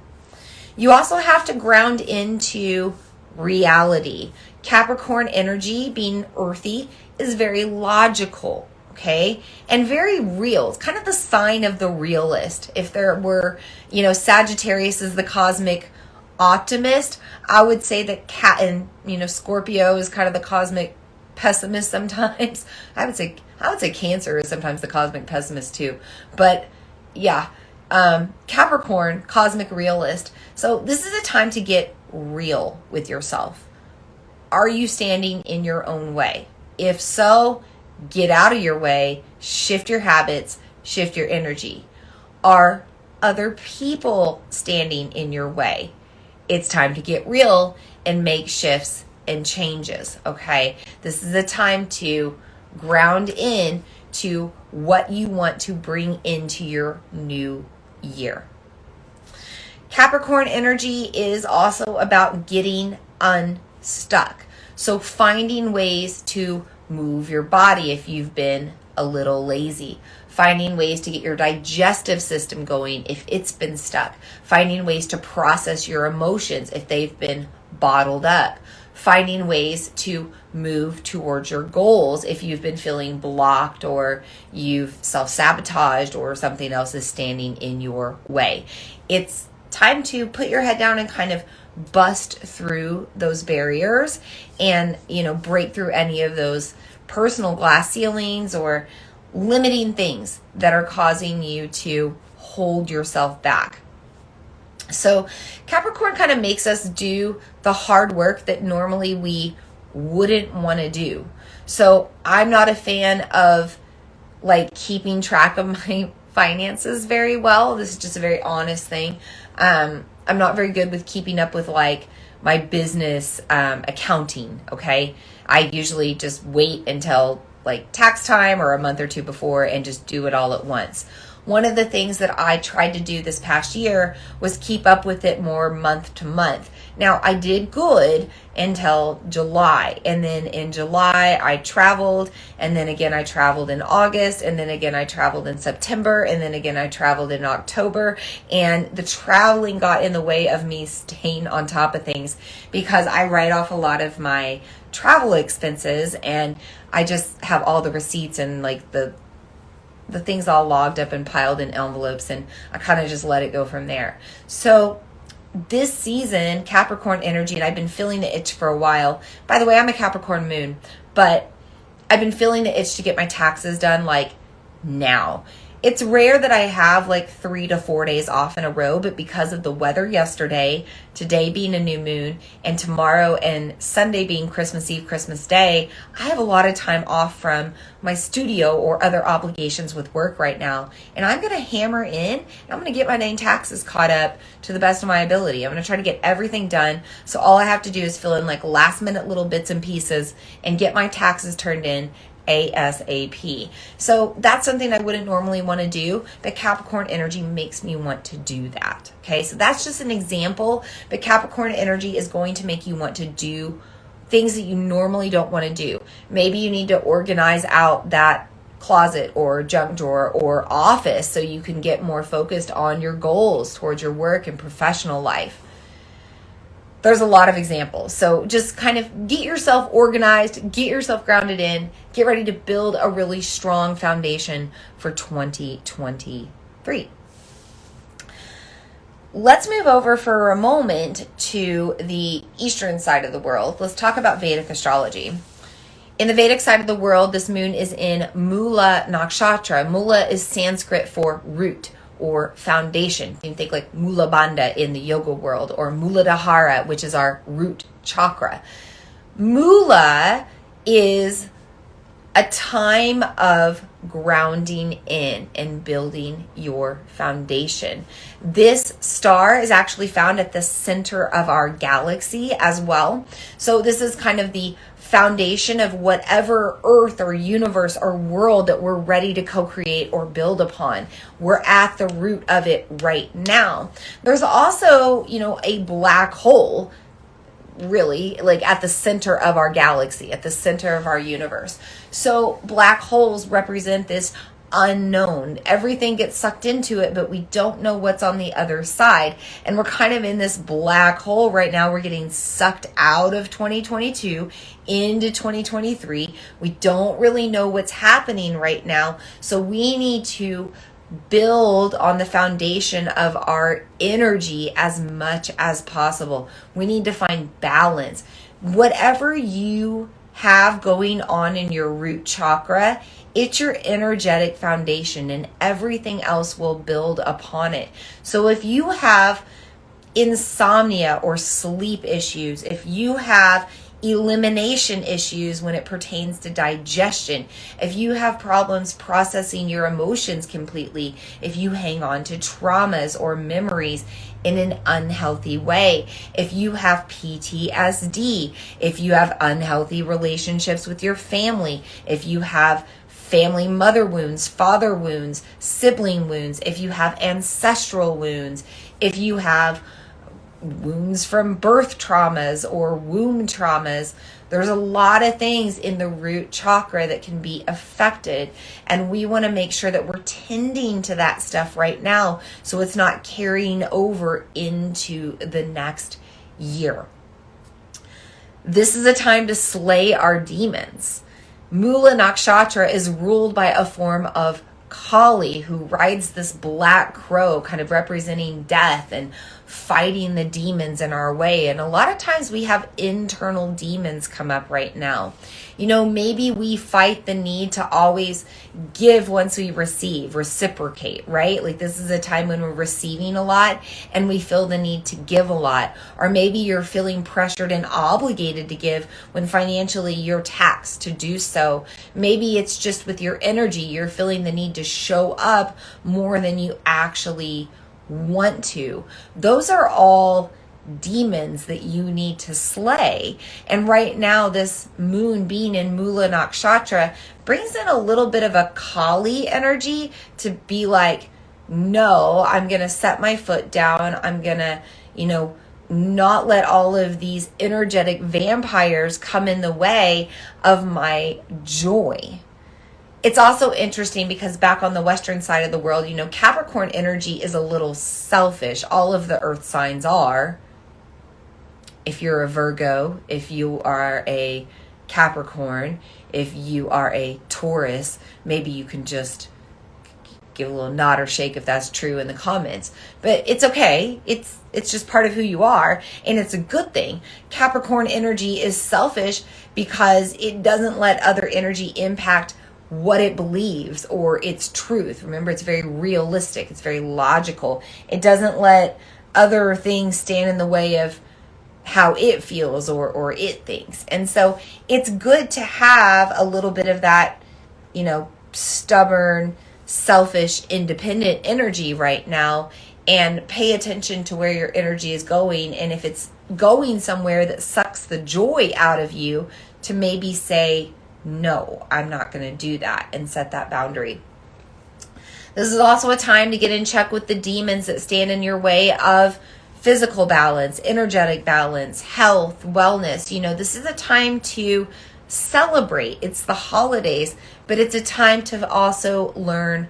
You also have to ground into reality. Capricorn energy, being earthy, is very logical, okay? And very real. It's kind of the sign of the realist. If there were, Sagittarius is the cosmic optimist, I would say that Scorpio is kind of the cosmic pessimist sometimes. I would say Cancer is sometimes the cosmic pessimist too. But yeah, Capricorn, cosmic realist. So this is a time to get real with yourself. Are you standing in your own way? If so, get out of your way, shift your habits, shift your energy. Are other people standing in your way? It's time to get real and make shifts and changes, okay? This is a time to ground in to what you want to bring into your new year. Capricorn energy is also about getting unstuck. So finding ways to move your body if you've been a little lazy. Finding ways to get your digestive system going if it's been stuck. Finding ways to process your emotions if they've been bottled up. Finding ways to move towards your goals if you've been feeling blocked or you've self-sabotaged or something else is standing in your way. It's time to put your head down and kind of bust through those barriers and, break through any of those personal glass ceilings or limiting things that are causing you to hold yourself back. So Capricorn kind of makes us do the hard work that normally we wouldn't want to do. So I'm not a fan of keeping track of my finances very well. This is just a very honest thing. I'm not very good with keeping up with my business accounting, okay? I usually just wait until tax time or a month or two before and just do it all at once. one of the things that I tried to do this past year was keep up with it more month to month. Now, I did good until July. And then in July, I traveled. And then again, I traveled in August. And then again, I traveled in September. And then again, I traveled in October. And the traveling got in the way of me staying on top of things because I write off a lot of my travel expenses. And I just have all the receipts and like the things all logged up and piled in envelopes. And I kind of just let it go from there. So this season, Capricorn energy, and I've been feeling the itch for a while. By the way, I'm a Capricorn moon, but I've been feeling the itch to get my taxes done like now. It's rare that I have like 3 to 4 days off in a row, but because of the weather yesterday, today being a new moon, and tomorrow and Sunday being Christmas Eve, Christmas Day, I have a lot of time off from my studio or other obligations with work right now. And I'm going to hammer in, and I'm going to get my dang taxes caught up to the best of my ability. I'm going to try to get everything done. So all I have to do is fill in like last minute little bits and pieces and get my taxes turned in ASAP. So that's something I wouldn't normally want to do, but Capricorn energy makes me want to do that. Okay, so that's just an example, but Capricorn energy is going to make you want to do things that you normally don't want to do. Maybe you need to organize out that closet or junk drawer or office so you can get more focused on your goals towards your work and professional life. There's a lot of examples. So just kind of get yourself organized, get yourself grounded in, get ready to build a really strong foundation for 2023. Let's move over for a moment to the Eastern side of the world. Let's talk about Vedic astrology. In the Vedic side of the world, this moon is in Mula Nakshatra. Mula is Sanskrit for root or foundation. You can think like Mula Bandha in the yoga world, or Muladhara, which is our root chakra. Mula is a time of grounding in and building your foundation. This star is actually found at the center of our galaxy as well. So this is kind of the foundation of whatever earth or universe or world that we're ready to co-create or build upon. We're at the root of it right now. There's also, a black hole, really, like at the center of our galaxy, at the center of our universe. So black holes represent this unknown. Everything gets sucked into it, but we don't know what's on the other side. And we're kind of in this black hole right now. We're getting sucked out of 2022 into 2023. We don't really know what's happening right now. So we need to build on the foundation of our energy as much as possible. We need to find balance. Whatever you have going on in your root chakra, it's your energetic foundation, and everything else will build upon it. So if you have insomnia or sleep issues, if you have elimination issues when it pertains to digestion, if you have problems processing your emotions completely, if you hang on to traumas or memories in an unhealthy way, if you have PTSD, if you have unhealthy relationships with your family, if you have family mother wounds, father wounds, sibling wounds, if you have ancestral wounds, if you have wounds from birth traumas or womb traumas, there's a lot of things in the root chakra that can be affected, and we want to make sure that we're tending to that stuff right now so it's not carrying over into the next year. This is a time to slay our demons. Mula Nakshatra is ruled by a form of Kali, who rides this black crow, kind of representing death and fighting the demons in our way. And a lot of times we have internal demons come up right now. Maybe we fight the need to always give once we receive, reciprocate, right? Like this is a time when we're receiving a lot and we feel the need to give a lot. Or maybe you're feeling pressured and obligated to give when financially you're taxed to do so. Maybe it's just with your energy, you're feeling the need to show up more than you actually want to. Those are all demons that you need to slay. And right now, this moon being in Mula Nakshatra brings in a little bit of a Kali energy to be like, no, I'm going to set my foot down. I'm going to, not let all of these energetic vampires come in the way of my joy. It's also interesting because back on the Western side of the world, Capricorn energy is a little selfish. All of the earth signs are. If you're a Virgo, if you are a Capricorn, if you are a Taurus, maybe you can just give a little nod or shake if that's true in the comments. But it's okay. It's just part of who you are, and it's a good thing. Capricorn energy is selfish because it doesn't let other energy impact what it believes or its truth. Remember, it's very realistic. It's very logical. It doesn't let other things stand in the way of how it feels or it thinks. And so it's good to have a little bit of that, stubborn, selfish, independent energy right now, and pay attention to where your energy is going. And if it's going somewhere that sucks the joy out of you, to maybe say, no, I'm not going to do that, and set that boundary. This is also a time to get in check with the demons that stand in your way of physical balance, energetic balance, health, wellness. This is a time to celebrate. It's the holidays, but it's a time to also learn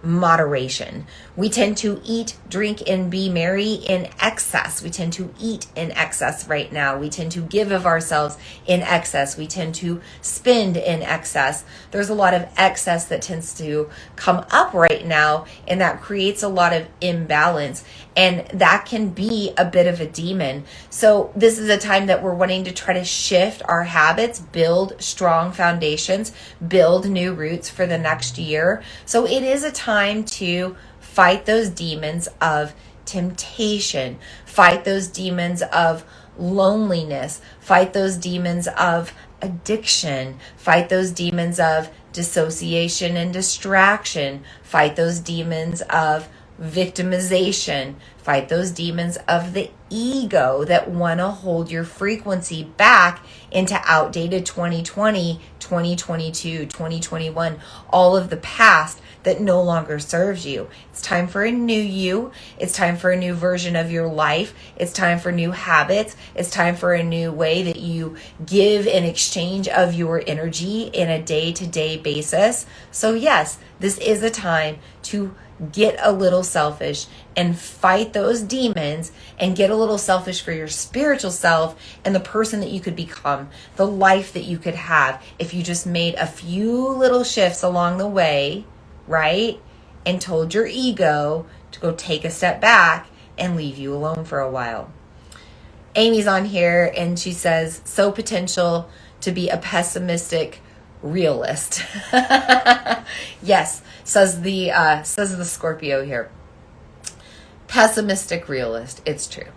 moderation. We tend to eat, drink, and be merry in excess. We tend to eat in excess right now. We tend to give of ourselves in excess. We tend to spend in excess. There's a lot of excess that tends to come up right now, and that creates a lot of imbalance. And that can be a bit of a demon. So this is a time that we're wanting to try to shift our habits, build strong foundations, build new roots for the next year. So it is a time to fight those demons of temptation, fight those demons of loneliness, fight those demons of addiction, fight those demons of dissociation and distraction, fight those demons of victimization, fight those demons of the ego that want to hold your frequency back into outdated 2020, 2022, 2021, all of the past that no longer serves you. It's time for a new you. It's time for a new version of your life. It's time for new habits. It's time for a new way that you give in exchange of your energy in a day-to-day basis. So yes, this is a time to get a little selfish and fight those demons, and get a little selfish for your spiritual self and the person that you could become, the life that you could have if you just made a few little shifts along the way, right? And told your ego to go take a step back and leave you alone for a while. Amy's on here and she says, so potential to be a pessimistic realist. Yes, says the Scorpio here. Pessimistic realist. It's true.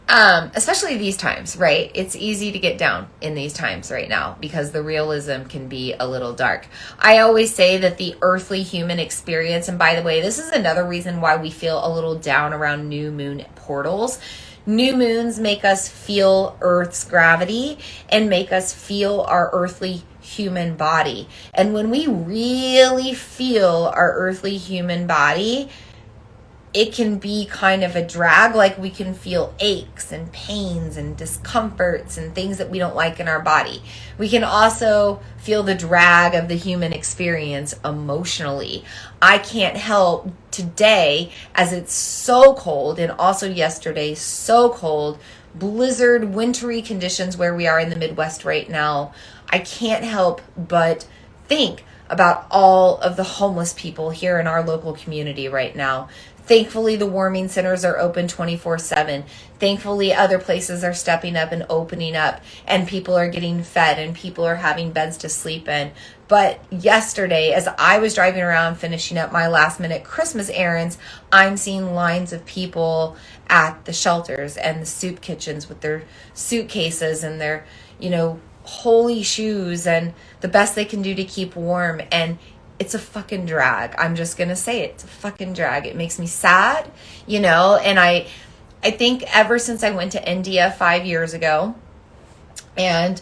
Especially these times, right? It's easy to get down in these times right now because the realism can be a little dark. I always say that the earthly human experience, and by the way, this is another reason why we feel a little down around new moon portals. New moons make us feel Earth's gravity and make us feel our earthly human body. And when we really feel our earthly human body, it can be kind of a drag. Like we can feel aches and pains and discomforts and things that we don't like in our body. We can also feel the drag of the human experience emotionally. I can't help today, as it's so cold, and also yesterday, so cold, blizzard, wintry conditions where we are in the Midwest right now. I can't help but think about all of the homeless people here in our local community right now. Thankfully, the warming centers are open 24/7. Thankfully, other places are stepping up and opening up, and people are getting fed and people are having beds to sleep in. But yesterday, as I was driving around finishing up my last minute Christmas errands, I'm seeing lines of people at the shelters and the soup kitchens with their suitcases and their, holy shoes and the best they can do to keep warm. And it's a fucking drag. I'm just going to say it. It's a fucking drag. It makes me sad, and I think ever since I went to India 5 years ago, and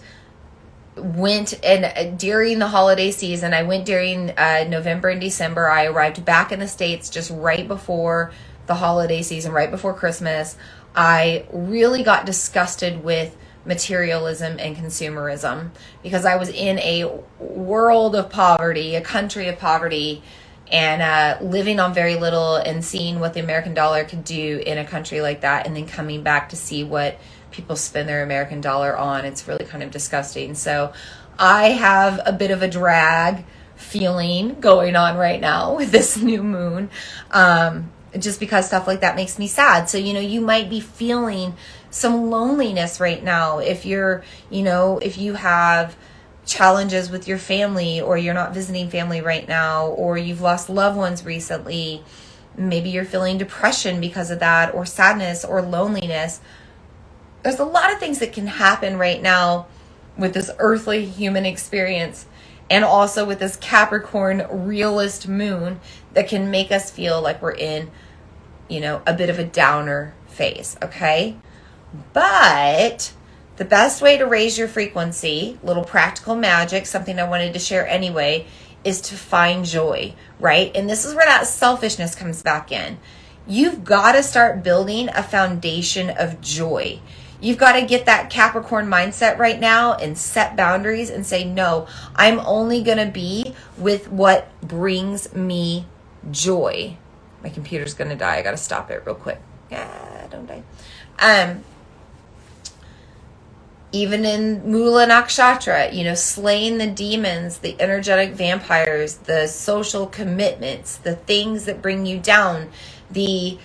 went, and during the holiday season, I went during November and December. I arrived back in the States just right before the holiday season, right before Christmas. I really got disgusted with materialism and consumerism because I was in a world of poverty, a country of poverty, and living on very little and seeing what the American dollar could do in a country like that, and then coming back to see what people spend their American dollar on. It's really kind of disgusting. So I have a bit of a drag feeling going on right now with this new moon, just because stuff like that makes me sad. So, you might be feeling some loneliness right now if if you have challenges with your family, or you're not visiting family right now, or you've lost loved ones recently. Maybe you're feeling depression because of that, or sadness, or loneliness. There's a lot of things that can happen right now with this earthly human experience, and also with this Capricorn realist moon, that can make us feel like we're in, a bit of a downer phase, okay? But the best way to raise your frequency, little practical magic, something I wanted to share anyway, is to find joy, right? And this is where that selfishness comes back in. You've got to start building a foundation of joy. You've got to get that Capricorn mindset right now and set boundaries and say, no, I'm only going to be with what brings me joy. My computer's going to die. I got to stop it real quick. Yeah, don't die. Even in Mula Nakshatra, slaying the demons, the energetic vampires, the social commitments, the things that bring you down, the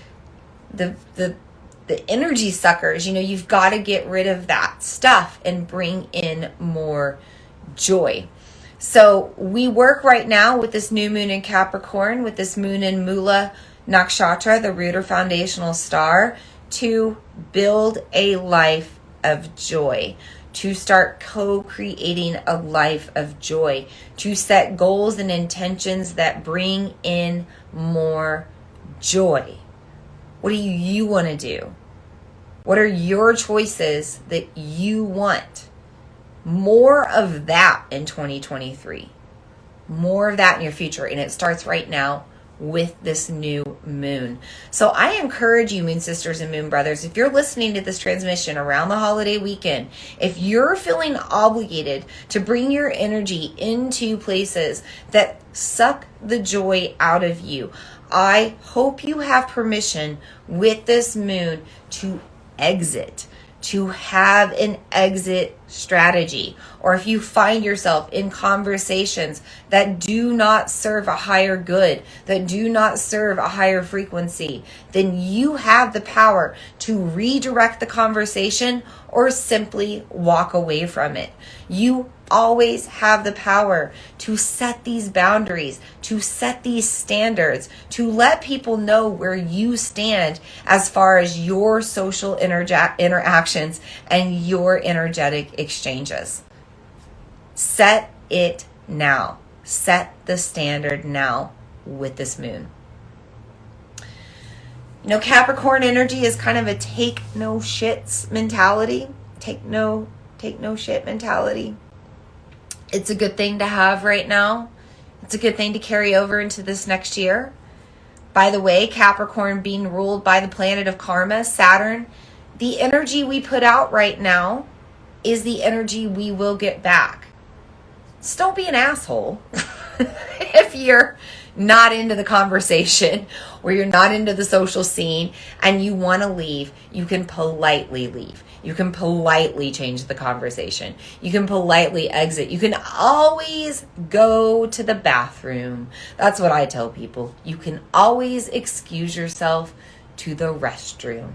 energy suckers, you've got to get rid of that stuff and bring in more joy. So we work right now with this new moon in Capricorn, with this moon in Mula Nakshatra, the root or foundational star, to build a life of joy, to start co-creating a life of joy, to set goals and intentions that bring in more joy. What do you want to do? What are your choices that you want? More of that in 2023. More of that in your future. And it starts right now with this new moon. So I encourage you, moon sisters and moon brothers, if you're listening to this transmission around the holiday weekend, if you're feeling obligated to bring your energy into places that suck the joy out of you, I hope you have permission with this moon to exit, to have an exit strategy. Or if you find yourself in conversations that do not serve a higher good, that do not serve a higher frequency, then you have the power to redirect the conversation or simply walk away from it. You always have the power to set these boundaries, to set these standards, to let people know where you stand as far as your social interactions and your energetic exchanges. Set it now. Set the standard now with this moon. Capricorn energy is kind of a take no shits mentality. Take no shit mentality. It's a good thing to have right now. It's a good thing to carry over into this next year. By the way, Capricorn being ruled by the planet of karma, Saturn, the energy we put out right now is the energy we will get back. So don't be an asshole if you're not into the conversation or you're not into the social scene and you want to leave. You can politely leave. You can politely change the conversation. You can politely exit. You can always go to the bathroom. That's what I tell people. You can always excuse yourself to the restroom.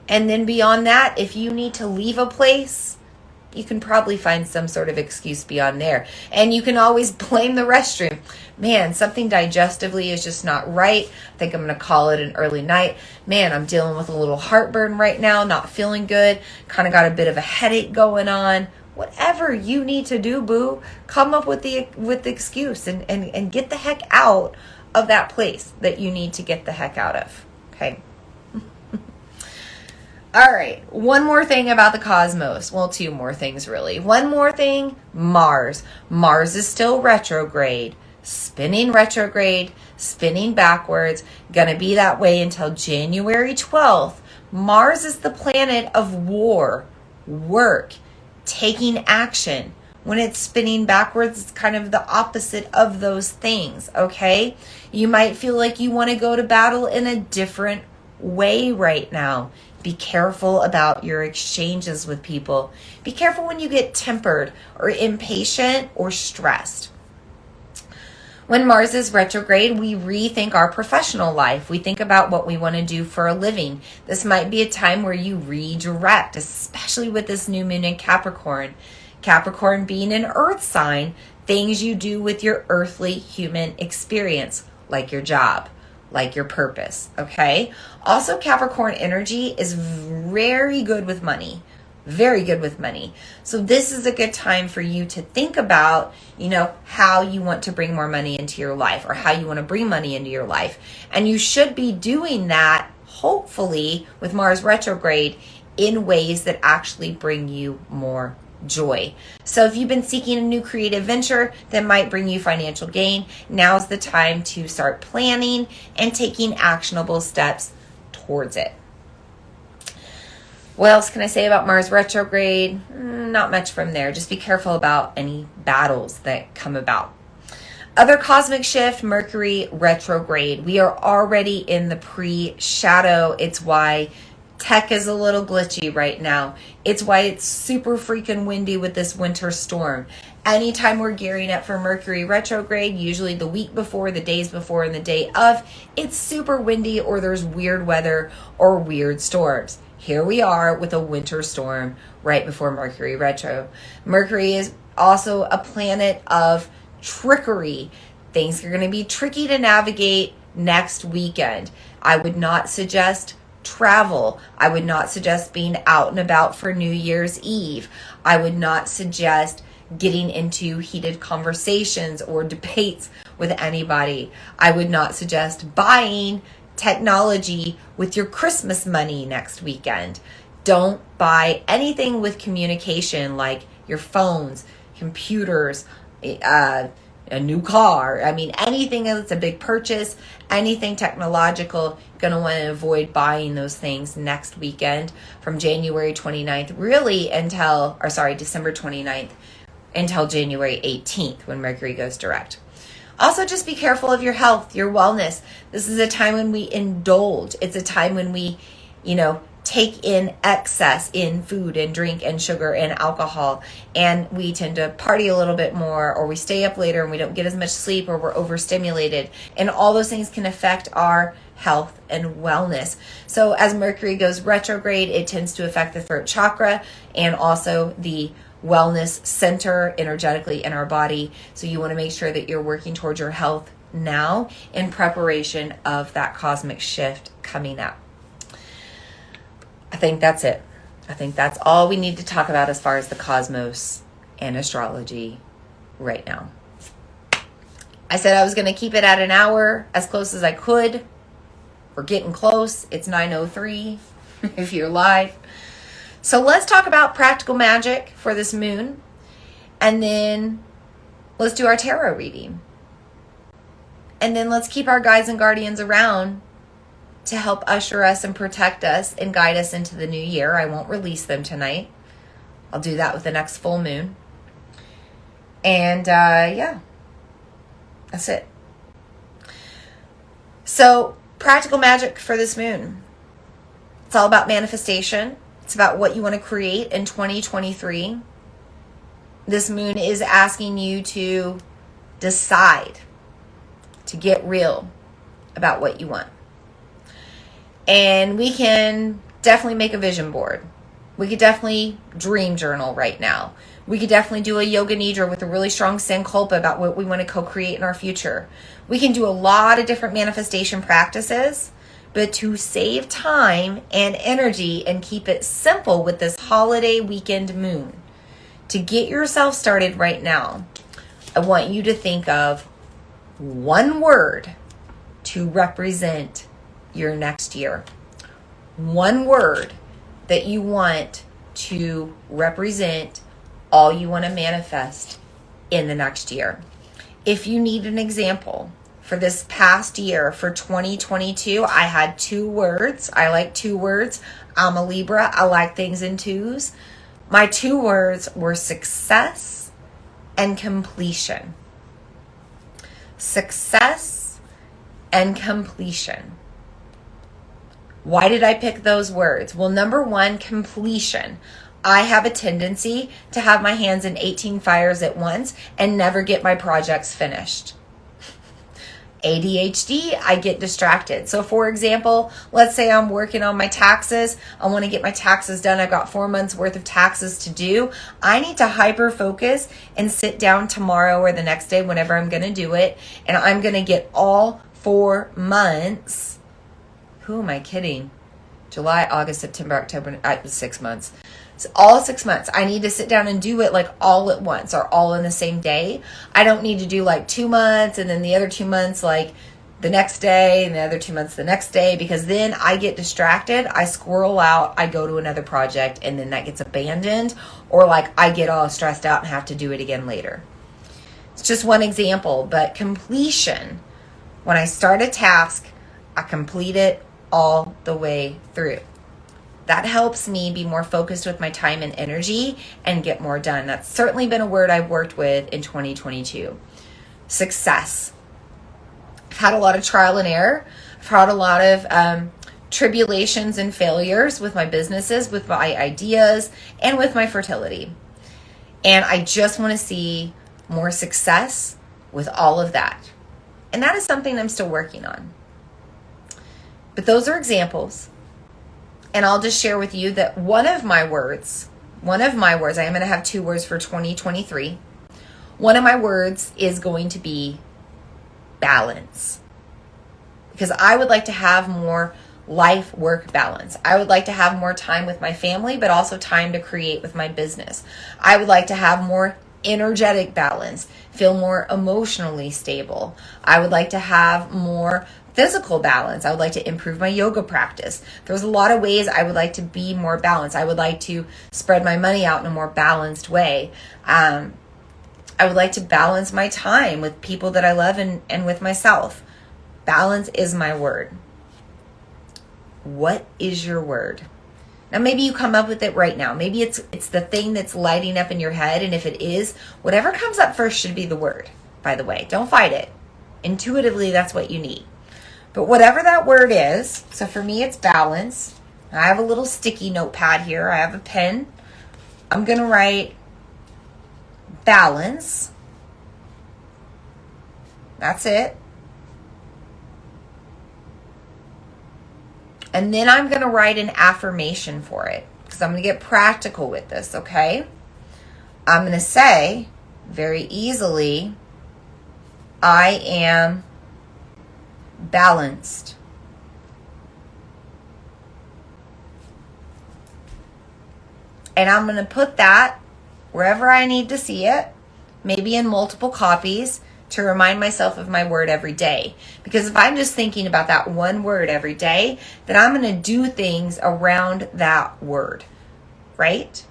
And then beyond that, if you need to leave a place, you can probably find some sort of excuse beyond there. And you can always blame the restroom. Man, something digestively is just not right. I think I'm going to call it an early night. Man, I'm dealing with a little heartburn right now, not feeling good. Kind of got a bit of a headache going on. Whatever you need to do, boo, come up with the excuse and get the heck out of that place that you need to get the heck out of. Okay. All right, one more thing about the cosmos. Well, two more things, really. One more thing, Mars. Mars is still retrograde, spinning backwards, gonna be that way until January 12th. Mars is the planet of war, work, taking action. When it's spinning backwards, it's kind of the opposite of those things, okay? You might feel like you want to go to battle in a different way right now. Be careful about your exchanges with people. Be careful when you get tempered or impatient or stressed. When Mars is retrograde, we rethink our professional life. We think about what we want to do for a living. This might be a time where you redirect, especially with this new moon in Capricorn. Capricorn being an earth sign, things you do with your earthly human experience, like your job, like your purpose, okay? Also, Capricorn energy is very good with money. Very good with money. So this is a good time for you to think about, how you want to bring more money into your life or how you want to bring money into your life. And you should be doing that, hopefully, with Mars retrograde in ways that actually bring you more joy. So if you've been seeking a new creative venture that might bring you financial gain, now's the time to start planning and taking actionable steps towards it. What else can I say about Mars retrograde? Not much from there. Just be careful about any battles that come about. Other cosmic shift, Mercury retrograde. We are already in the pre-shadow. It's why tech is a little glitchy right now. It's why it's super freaking windy with this winter storm. Anytime we're gearing up for Mercury retrograde, usually the week before, the days before, and the day of, it's super windy or there's weird weather or weird storms. Here we are with a winter storm right before Mercury retro. Mercury is also a planet of trickery. Things are going to be tricky to navigate next weekend. I would not suggest travel. I would not suggest being out and about for New Year's Eve. I would not suggest getting into heated conversations or debates with anybody. I would not suggest buying technology with your Christmas money next weekend. Don't buy anything with communication like your phones, computers, a new car. Anything that's a big purchase, anything technological, you're going to want to avoid buying those things next weekend from January 29th, December 29th until January 18th when Mercury goes direct. Also, just be careful of your health, your wellness. This is a time when we indulge. It's a time when we, take in excess in food and drink and sugar and alcohol, and we tend to party a little bit more, or we stay up later and we don't get as much sleep, or we're overstimulated, and all those things can affect our health and wellness. So as Mercury goes retrograde, it tends to affect the throat chakra and also the wellness center energetically in our body. So you want to make sure that you're working towards your health now in preparation of that cosmic shift coming up. I think that's it. I think that's all we need to talk about as far as the cosmos and astrology right now. I said I was going to keep it at an hour, as close as I could. We're getting close. It's 9:03 if you're live. So let's talk about practical magic for this moon. And then let's do our tarot reading. And then let's keep our guides and guardians around to help usher us and protect us and guide us into the new year. I won't release them tonight. I'll do that with the next full moon. And that's it. So practical magic for this moon. It's all about manifestation. It's about what you want to create in 2023. This moon is asking you to decide, to get real about what you want. And we can definitely make a vision board. We could definitely dream journal right now. We could definitely do a yoga nidra with a really strong sankalpa about what we want to co-create in our future. We can do a lot of different manifestation practices, but to save time and energy and keep it simple with this holiday weekend moon, to get yourself started right now, I want you to think of one word to represent your next year. One word that you want to represent all you want to manifest in the next year. If you need an example for this past year, for 2022, I had 2 words. I like 2 words. I'm a Libra. I like things in 2s. My 2 words were success and completion. Success and completion. Why did I pick those words? Well, number 1, completion. I have a tendency to have my hands in 18 fires at once and never get my projects finished. ADHD, I get distracted. So for example, let's say I'm working on my taxes. I want to get my taxes done. I've got 4 months worth of taxes to do. I need to hyper focus and sit down tomorrow or the next day, whenever I'm going to do it. And I'm going to get all 4 months. Who am I kidding? July, August, September, October, 6 months. So all 6 months. I need to sit down and do it like all at once or all in the same day. I don't need to do like 2 months and then the other 2 months like the next day and the other 2 months the next day, because then I get distracted. I squirrel out. I go to another project and then that gets abandoned, or like I get all stressed out and have to do it again later. It's just one example, but completion. When I start a task, I complete it all the way through. That helps me be more focused with my time and energy and get more done. That's certainly been a word I've worked with in 2022. Success. I've had a lot of trial and error. I've had a lot of tribulations and failures with my businesses, with my ideas, and with my fertility. And I just want to see more success with all of that. And that is something I'm still working on. But those are examples. And I'll just share with you that one of my words, I am going to have 2 words for 2023. One of my words is going to be balance. Because I would like to have more life-work balance. I would like to have more time with my family, but also time to create with my business. I would like to have more energetic balance, feel more emotionally stable. I would like to have more physical balance. I would like to improve my yoga practice. There's a lot of ways I would like to be more balanced. I would like to spread my money out in a more balanced way. I would like to balance my time with people that I love and with myself. Balance is my word. What is your word? Now, maybe you come up with it right now. Maybe it's the thing that's lighting up in your head. And if it is, whatever comes up first should be the word, by the way. Don't fight it. Intuitively, that's what you need. But whatever that word is, so for me, it's balance. I have a little sticky notepad here. I have a pen. I'm going to write balance. That's it. And then I'm going to write an affirmation for it, because I'm going to get practical with this, okay? I'm going to say very easily, I am balanced. And I'm going to put that wherever I need to see it, maybe in multiple copies, to remind myself of my word every day. Because if I'm just thinking about that one word every day, then I'm going to do things around that word, right?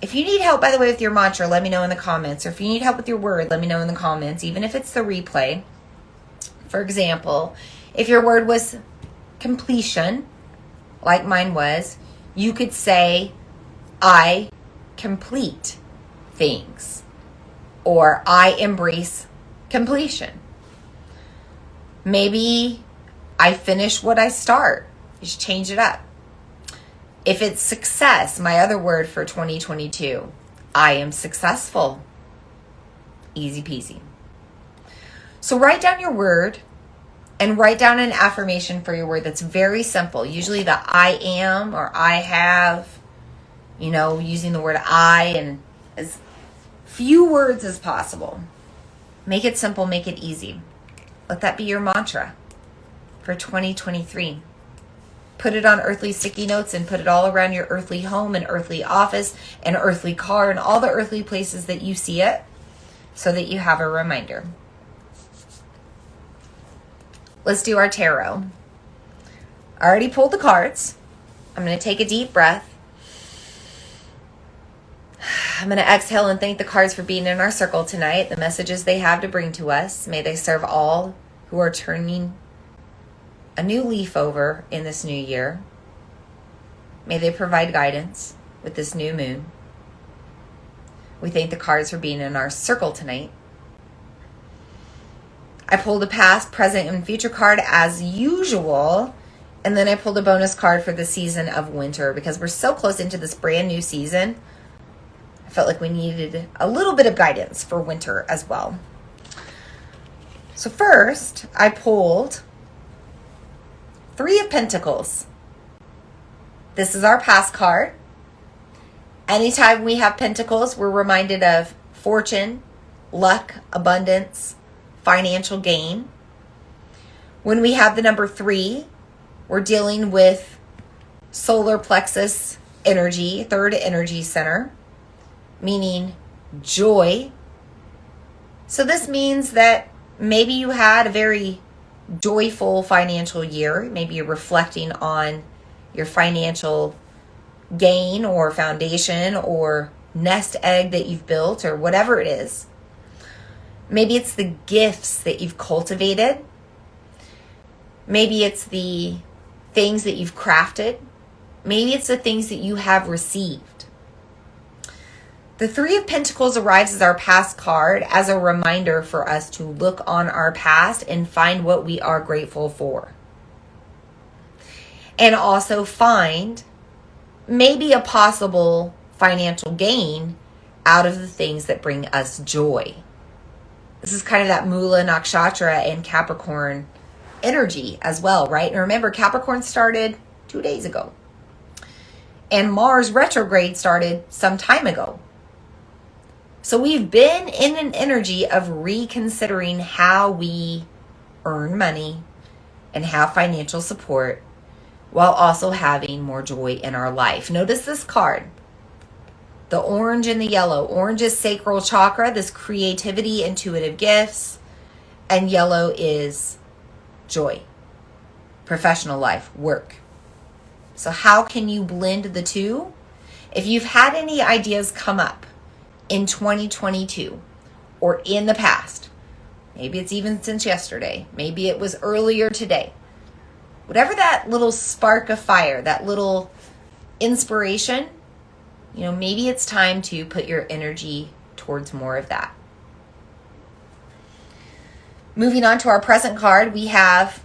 If you need help, by the way, with your mantra, let me know in the comments. Or if you need help with your word, let me know in the comments, even if it's the replay. For example, if your word was completion, like mine was, you could say, I complete things, or I embrace completion. Maybe I finish what I start. You should change it up. If it's success, my other word for 2022, I am successful. Easy peasy. So write down your word and write down an affirmation for your word that's very simple. Usually the I am or I have, using the word I and as few words as possible. Make it simple, make it easy. Let that be your mantra for 2023. Put it on earthly sticky notes and put it all around your earthly home and earthly office and earthly car and all the earthly places that you see it, so that you have a reminder. Let's do our tarot. I already pulled the cards. I'm going to take a deep breath. I'm going to exhale and thank the cards for being in our circle tonight, the messages they have to bring to us. May they serve all who are turning a new leaf over in this new year. May they provide guidance with this new moon. We thank the cards for being in our circle tonight. I pulled a past, present, and future card as usual. And then I pulled a bonus card for the season of winter because we're so close into this brand new season. I felt like we needed a little bit of guidance for winter as well. So first, I pulled 3 of Pentacles. This is our past card. Anytime we have Pentacles, we're reminded of fortune, luck, abundance, financial gain. When we have the number 3, we're dealing with solar plexus energy, third energy center, meaning joy. So this means that maybe you had a very joyful financial year. Maybe you're reflecting on your financial gain or foundation or nest egg that you've built or whatever it is. Maybe it's the gifts that you've cultivated. Maybe it's the things that you've crafted. Maybe it's the things that you have received. The 3 of Pentacles arrives as our past card as a reminder for us to look on our past and find what we are grateful for. And also find maybe a possible financial gain out of the things that bring us joy. This is kind of that Mula Nakshatra and Capricorn energy as well, right? And remember, Capricorn started 2 days ago. And Mars retrograde started some time ago. So we've been in an energy of reconsidering how we earn money and have financial support while also having more joy in our life. Notice this card. The orange and the yellow. Orange is sacral chakra, this creativity, intuitive gifts. And yellow is joy, professional life, work. So how can you blend the two? If you've had any ideas come up in 2022 or in the past, maybe it's even since yesterday, maybe it was earlier today, whatever that little spark of fire, that little inspiration, maybe it's time to put your energy towards more of that. Moving on to our present card, we have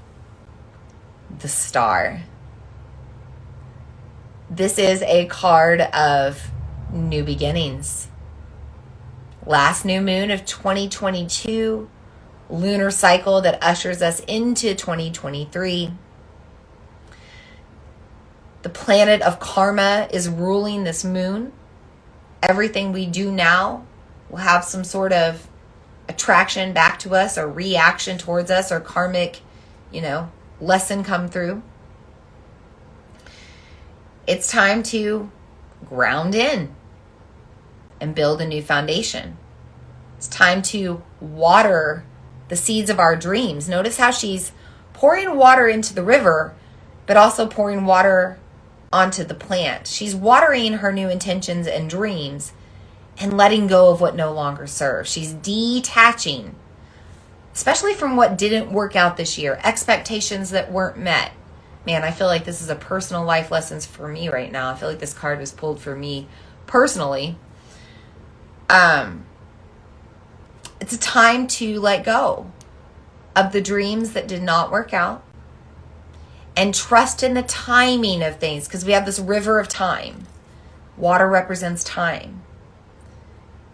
the Star. This is a card of new beginnings. Last new moon of 2022, lunar cycle that ushers us into 2023. The planet of karma is ruling this moon. Everything we do now will have some sort of attraction back to us or reaction towards us or karmic, lesson come through. It's time to ground in and build a new foundation. It's time to water the seeds of our dreams. Notice how she's pouring water into the river, but also pouring water onto the plant. She's watering her new intentions and dreams and letting go of what no longer serves. She's detaching, especially from what didn't work out this year, expectations that weren't met. Man, I feel like this is a personal life lessons for me right now. I feel like this card was pulled for me personally. It's a time to let go of the dreams that did not work out and trust in the timing of things, because we have this river of time. Water represents time.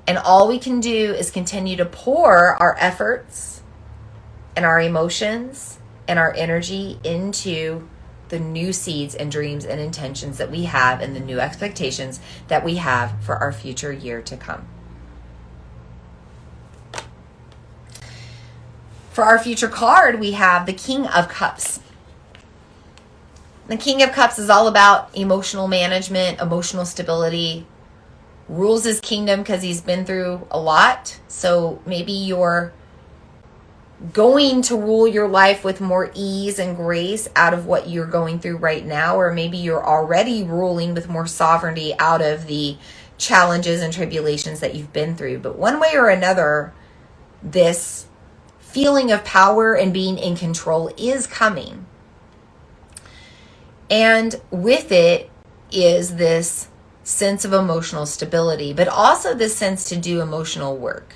And all we can do is continue to pour our efforts and our emotions and our energy into the new seeds and dreams and intentions that we have and the new expectations that we have for our future year to come. For our future card, we have the King of Cups. The King of Cups is all about emotional management, emotional stability, rules his kingdom because he's been through a lot. So maybe you're going to rule your life with more ease and grace out of what you're going through right now, or maybe you're already ruling with more sovereignty out of the challenges and tribulations that you've been through. But one way or another, this feeling of power and being in control is coming. And with it is this sense of emotional stability, but also this sense to do emotional work.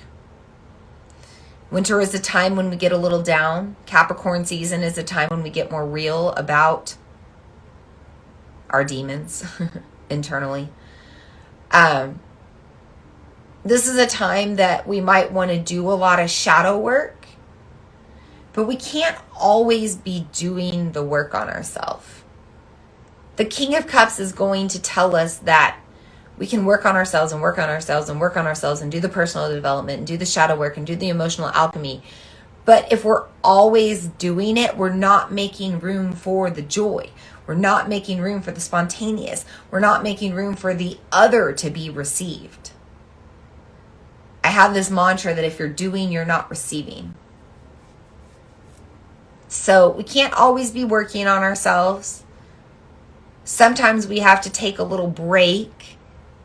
Winter is a time when we get a little down. Capricorn season is a time when we get more real about our demons internally. This is a time that we might want to do a lot of shadow work, but we can't always be doing the work on ourselves. The King of Cups is going to tell us that we can work on ourselves and work on ourselves and work on ourselves and do the personal development and do the shadow work and do the emotional alchemy. But if we're always doing it, we're not making room for the joy. We're not making room for the spontaneous. We're not making room for the other to be received. I have this mantra that if you're doing, you're not receiving. So we can't always be working on ourselves. Sometimes we have to take a little break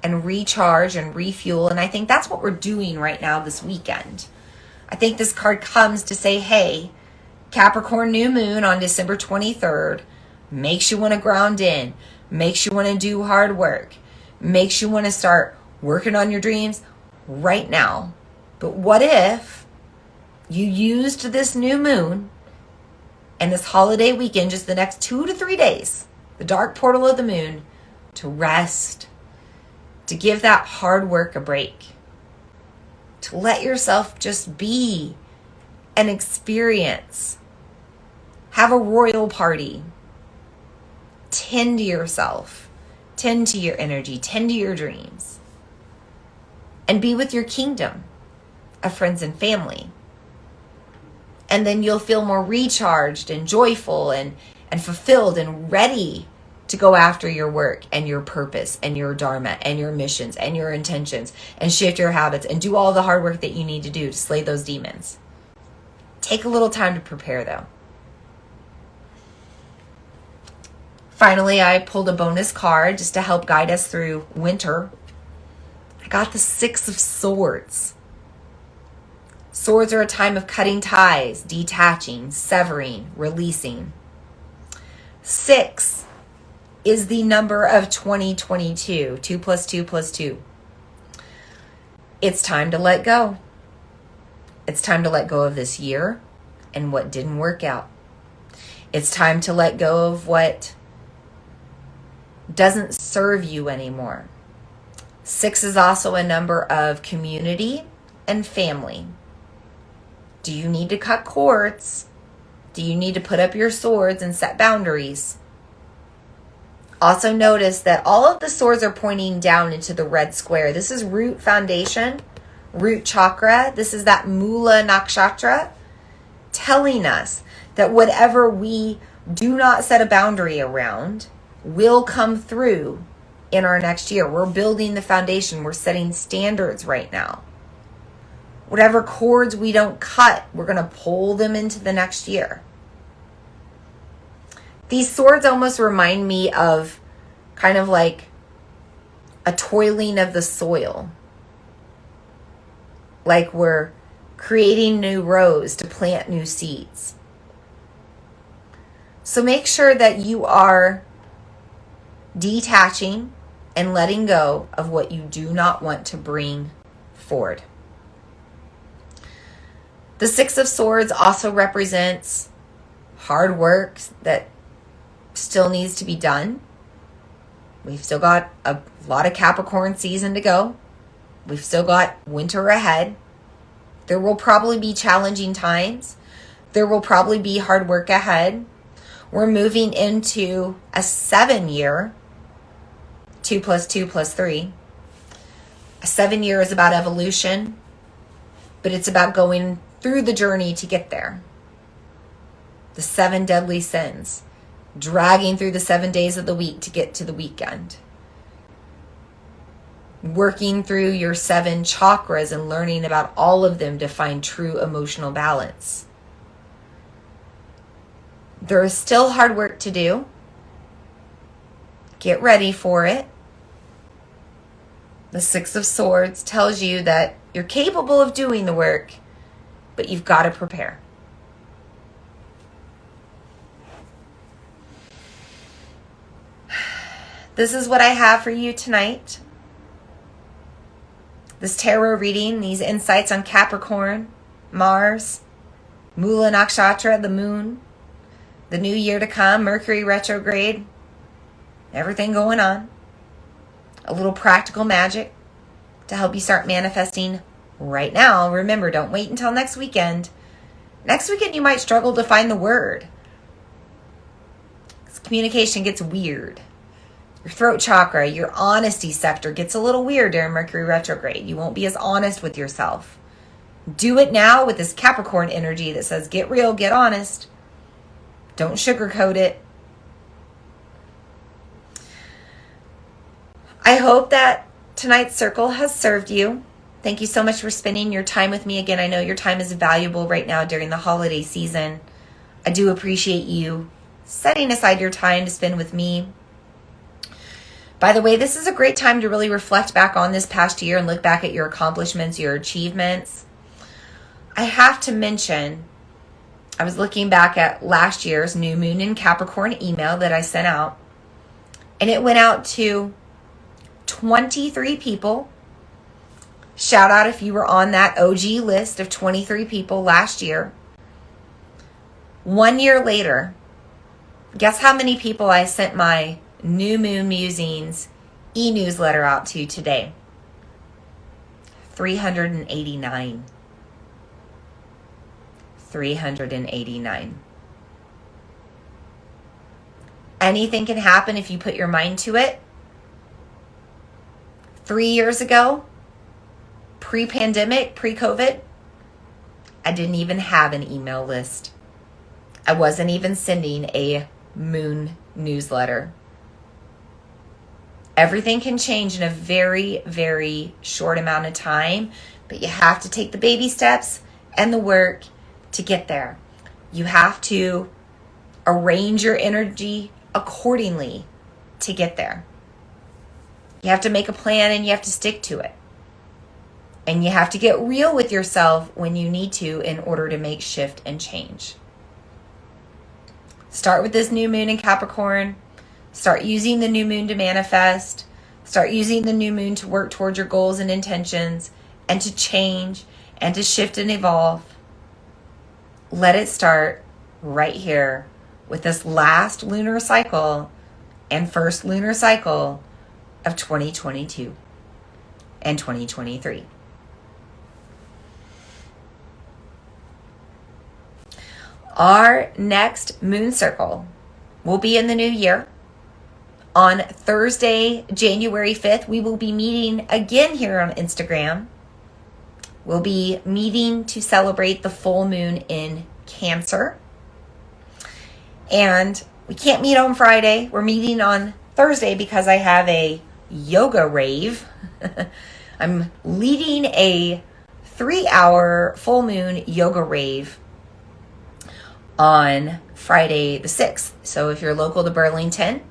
and recharge and refuel. And I think that's what we're doing right now this weekend. I think this card comes to say, hey, Capricorn new moon on December 23rd makes you want to ground in, makes you want to do hard work, makes you want to start working on your dreams right now. But what if you used this new moon and this holiday weekend, just the next 2 to 3 days, the dark portal of the moon, to rest, to give that hard work a break, to let yourself just be and experience, have a royal party, tend to yourself, tend to your energy, tend to your dreams, and be with your kingdom of friends and family. And then you'll feel more recharged and joyful and fulfilled and ready to go after your work and your purpose and your dharma and your missions and your intentions and shift your habits and do all the hard work that you need to do to slay those demons. Take a little time to prepare though. Finally, I pulled a bonus card just to help guide us through winter. I got the 6 of Swords. Swords are a time of cutting ties, detaching, severing, releasing. 6 is the number of 2022. 2 plus 2 plus 2. It's time to let go. It's time to let go of this year and what didn't work out. It's time to let go of what doesn't serve you anymore. 6 is also a number of community and family. Do you need to cut cords? Do you need to put up your swords and set boundaries? Also notice that all of the swords are pointing down into the red square. This is root foundation, root chakra. This is that Mula Nakshatra telling us that whatever we do not set a boundary around will come through in our next year. We're building the foundation. We're setting standards right now. Whatever cords we don't cut, we're going to pull them into the next year. These swords almost remind me of kind of like a toiling of the soil. Like we're creating new rows to plant new seeds. So make sure that you are detaching and letting go of what you do not want to bring forward. The 6 of Swords also represents hard work that still needs to be done. We've still got a lot of Capricorn season to go. We've still got winter ahead. There will probably be challenging times. There will probably be hard work ahead. We're moving into a 7-year, 2 plus 2 plus 3. A 7-year is about evolution, but it's about going through the journey to get there. The 7 deadly sins, dragging through the 7 days of the week to get to the weekend. Working through your 7 chakras and learning about all of them to find true emotional balance. There is still hard work to do. Get ready for it. The Six of Swords tells you that you're capable of doing the work, but you've got to prepare. This is what I have for you tonight. This tarot reading, these insights on Capricorn, Mars, Mula Nakshatra, the moon, the new year to come, Mercury retrograde, everything going on. A little practical magic to help you start manifesting right now. Remember, don't wait until next weekend. Next weekend you might struggle to find the word. Communication gets weird. Your throat chakra, your honesty sector gets a little weird during Mercury retrograde. You won't be as honest with yourself. Do it now with this Capricorn energy that says, get real, get honest. Don't sugarcoat it. I hope that tonight's circle has served you. Thank you so much for spending your time with me. Again, I know your time is valuable right now during the holiday season. I do appreciate you setting aside your time to spend with me. By the way, this is a great time to really reflect back on this past year and look back at your accomplishments, your achievements. I have to mention, I was looking back at last year's New Moon in Capricorn email that I sent out, and it went out to 23 people. Shout out if you were on that OG list of 23 people last year. 1 year later, guess how many people I sent my New Moon Musings e-newsletter out to today? 389. 389. Anything can happen if you put your mind to it. 3 years ago, pre-pandemic, pre-COVID, I didn't even have an email list. I wasn't even sending a moon newsletter. Everything can change in a very, very short amount of time, but you have to take the baby steps and the work to get there. You have to arrange your energy accordingly to get there. You have to make a plan and you have to stick to it. And you have to get real with yourself when you need to in order to make shift and change. Start with this new moon in Capricorn. Start using the new moon to manifest. Start using the new moon to work towards your goals and intentions and to change and to shift and evolve. Let it start right here with this last lunar cycle and first lunar cycle of 2022 and 2023. Our next moon circle will be in the new year. On Thursday, January 5th, we will be meeting again here on Instagram. We'll be meeting to celebrate the full moon in Cancer. And we can't meet on Friday. We're meeting on Thursday because I have a yoga rave. I'm leading a 3-hour full moon yoga rave on Friday the 6th. So if you're local to Burlington,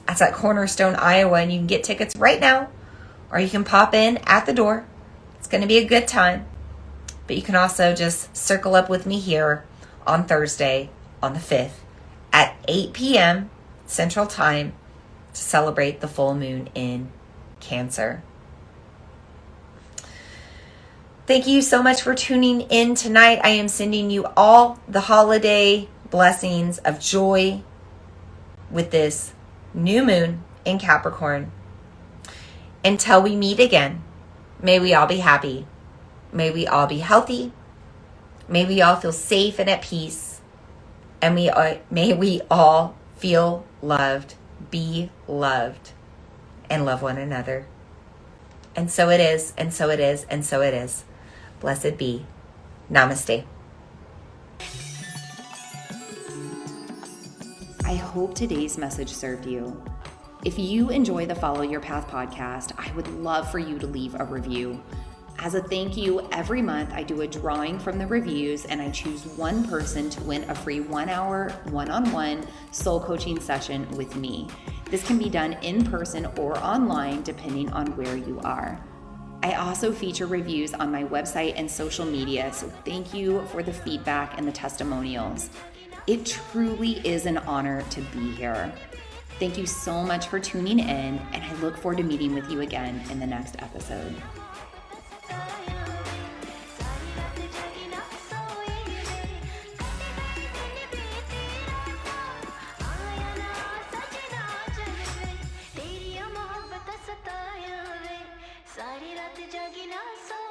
that's at Cornerstone, Iowa, and you can get tickets right now, or you can pop in at the door. It's going to be a good time. But you can also just circle up with me here on Thursday on the 5th at 8 p.m. Central Time to celebrate the full moon in Cancer. Thank you so much for tuning in tonight. I am sending you all the holiday blessings of joy with this new moon in Capricorn. Until we meet again, may we all be happy. May we all be healthy. May we all feel safe and at peace. And may we all feel loved, be loved, and love one another. And so it is, and so it is, and so it is. Blessed be. Namaste. I hope today's message served you. If you enjoy the Follow Your Path podcast, I would love for you to leave a review. As a thank you, every month I do a drawing from the reviews and I choose one person to win a free 1-hour one-on-one soul coaching session with me. This can be done in person or online depending on where you are. I also feature reviews on my website and social media, so thank you for the feedback and the testimonials. It truly is an honor to be here. Thank you so much for tuning in, and I look forward to meeting with you again in the next episode. सारी रात जागी ना सो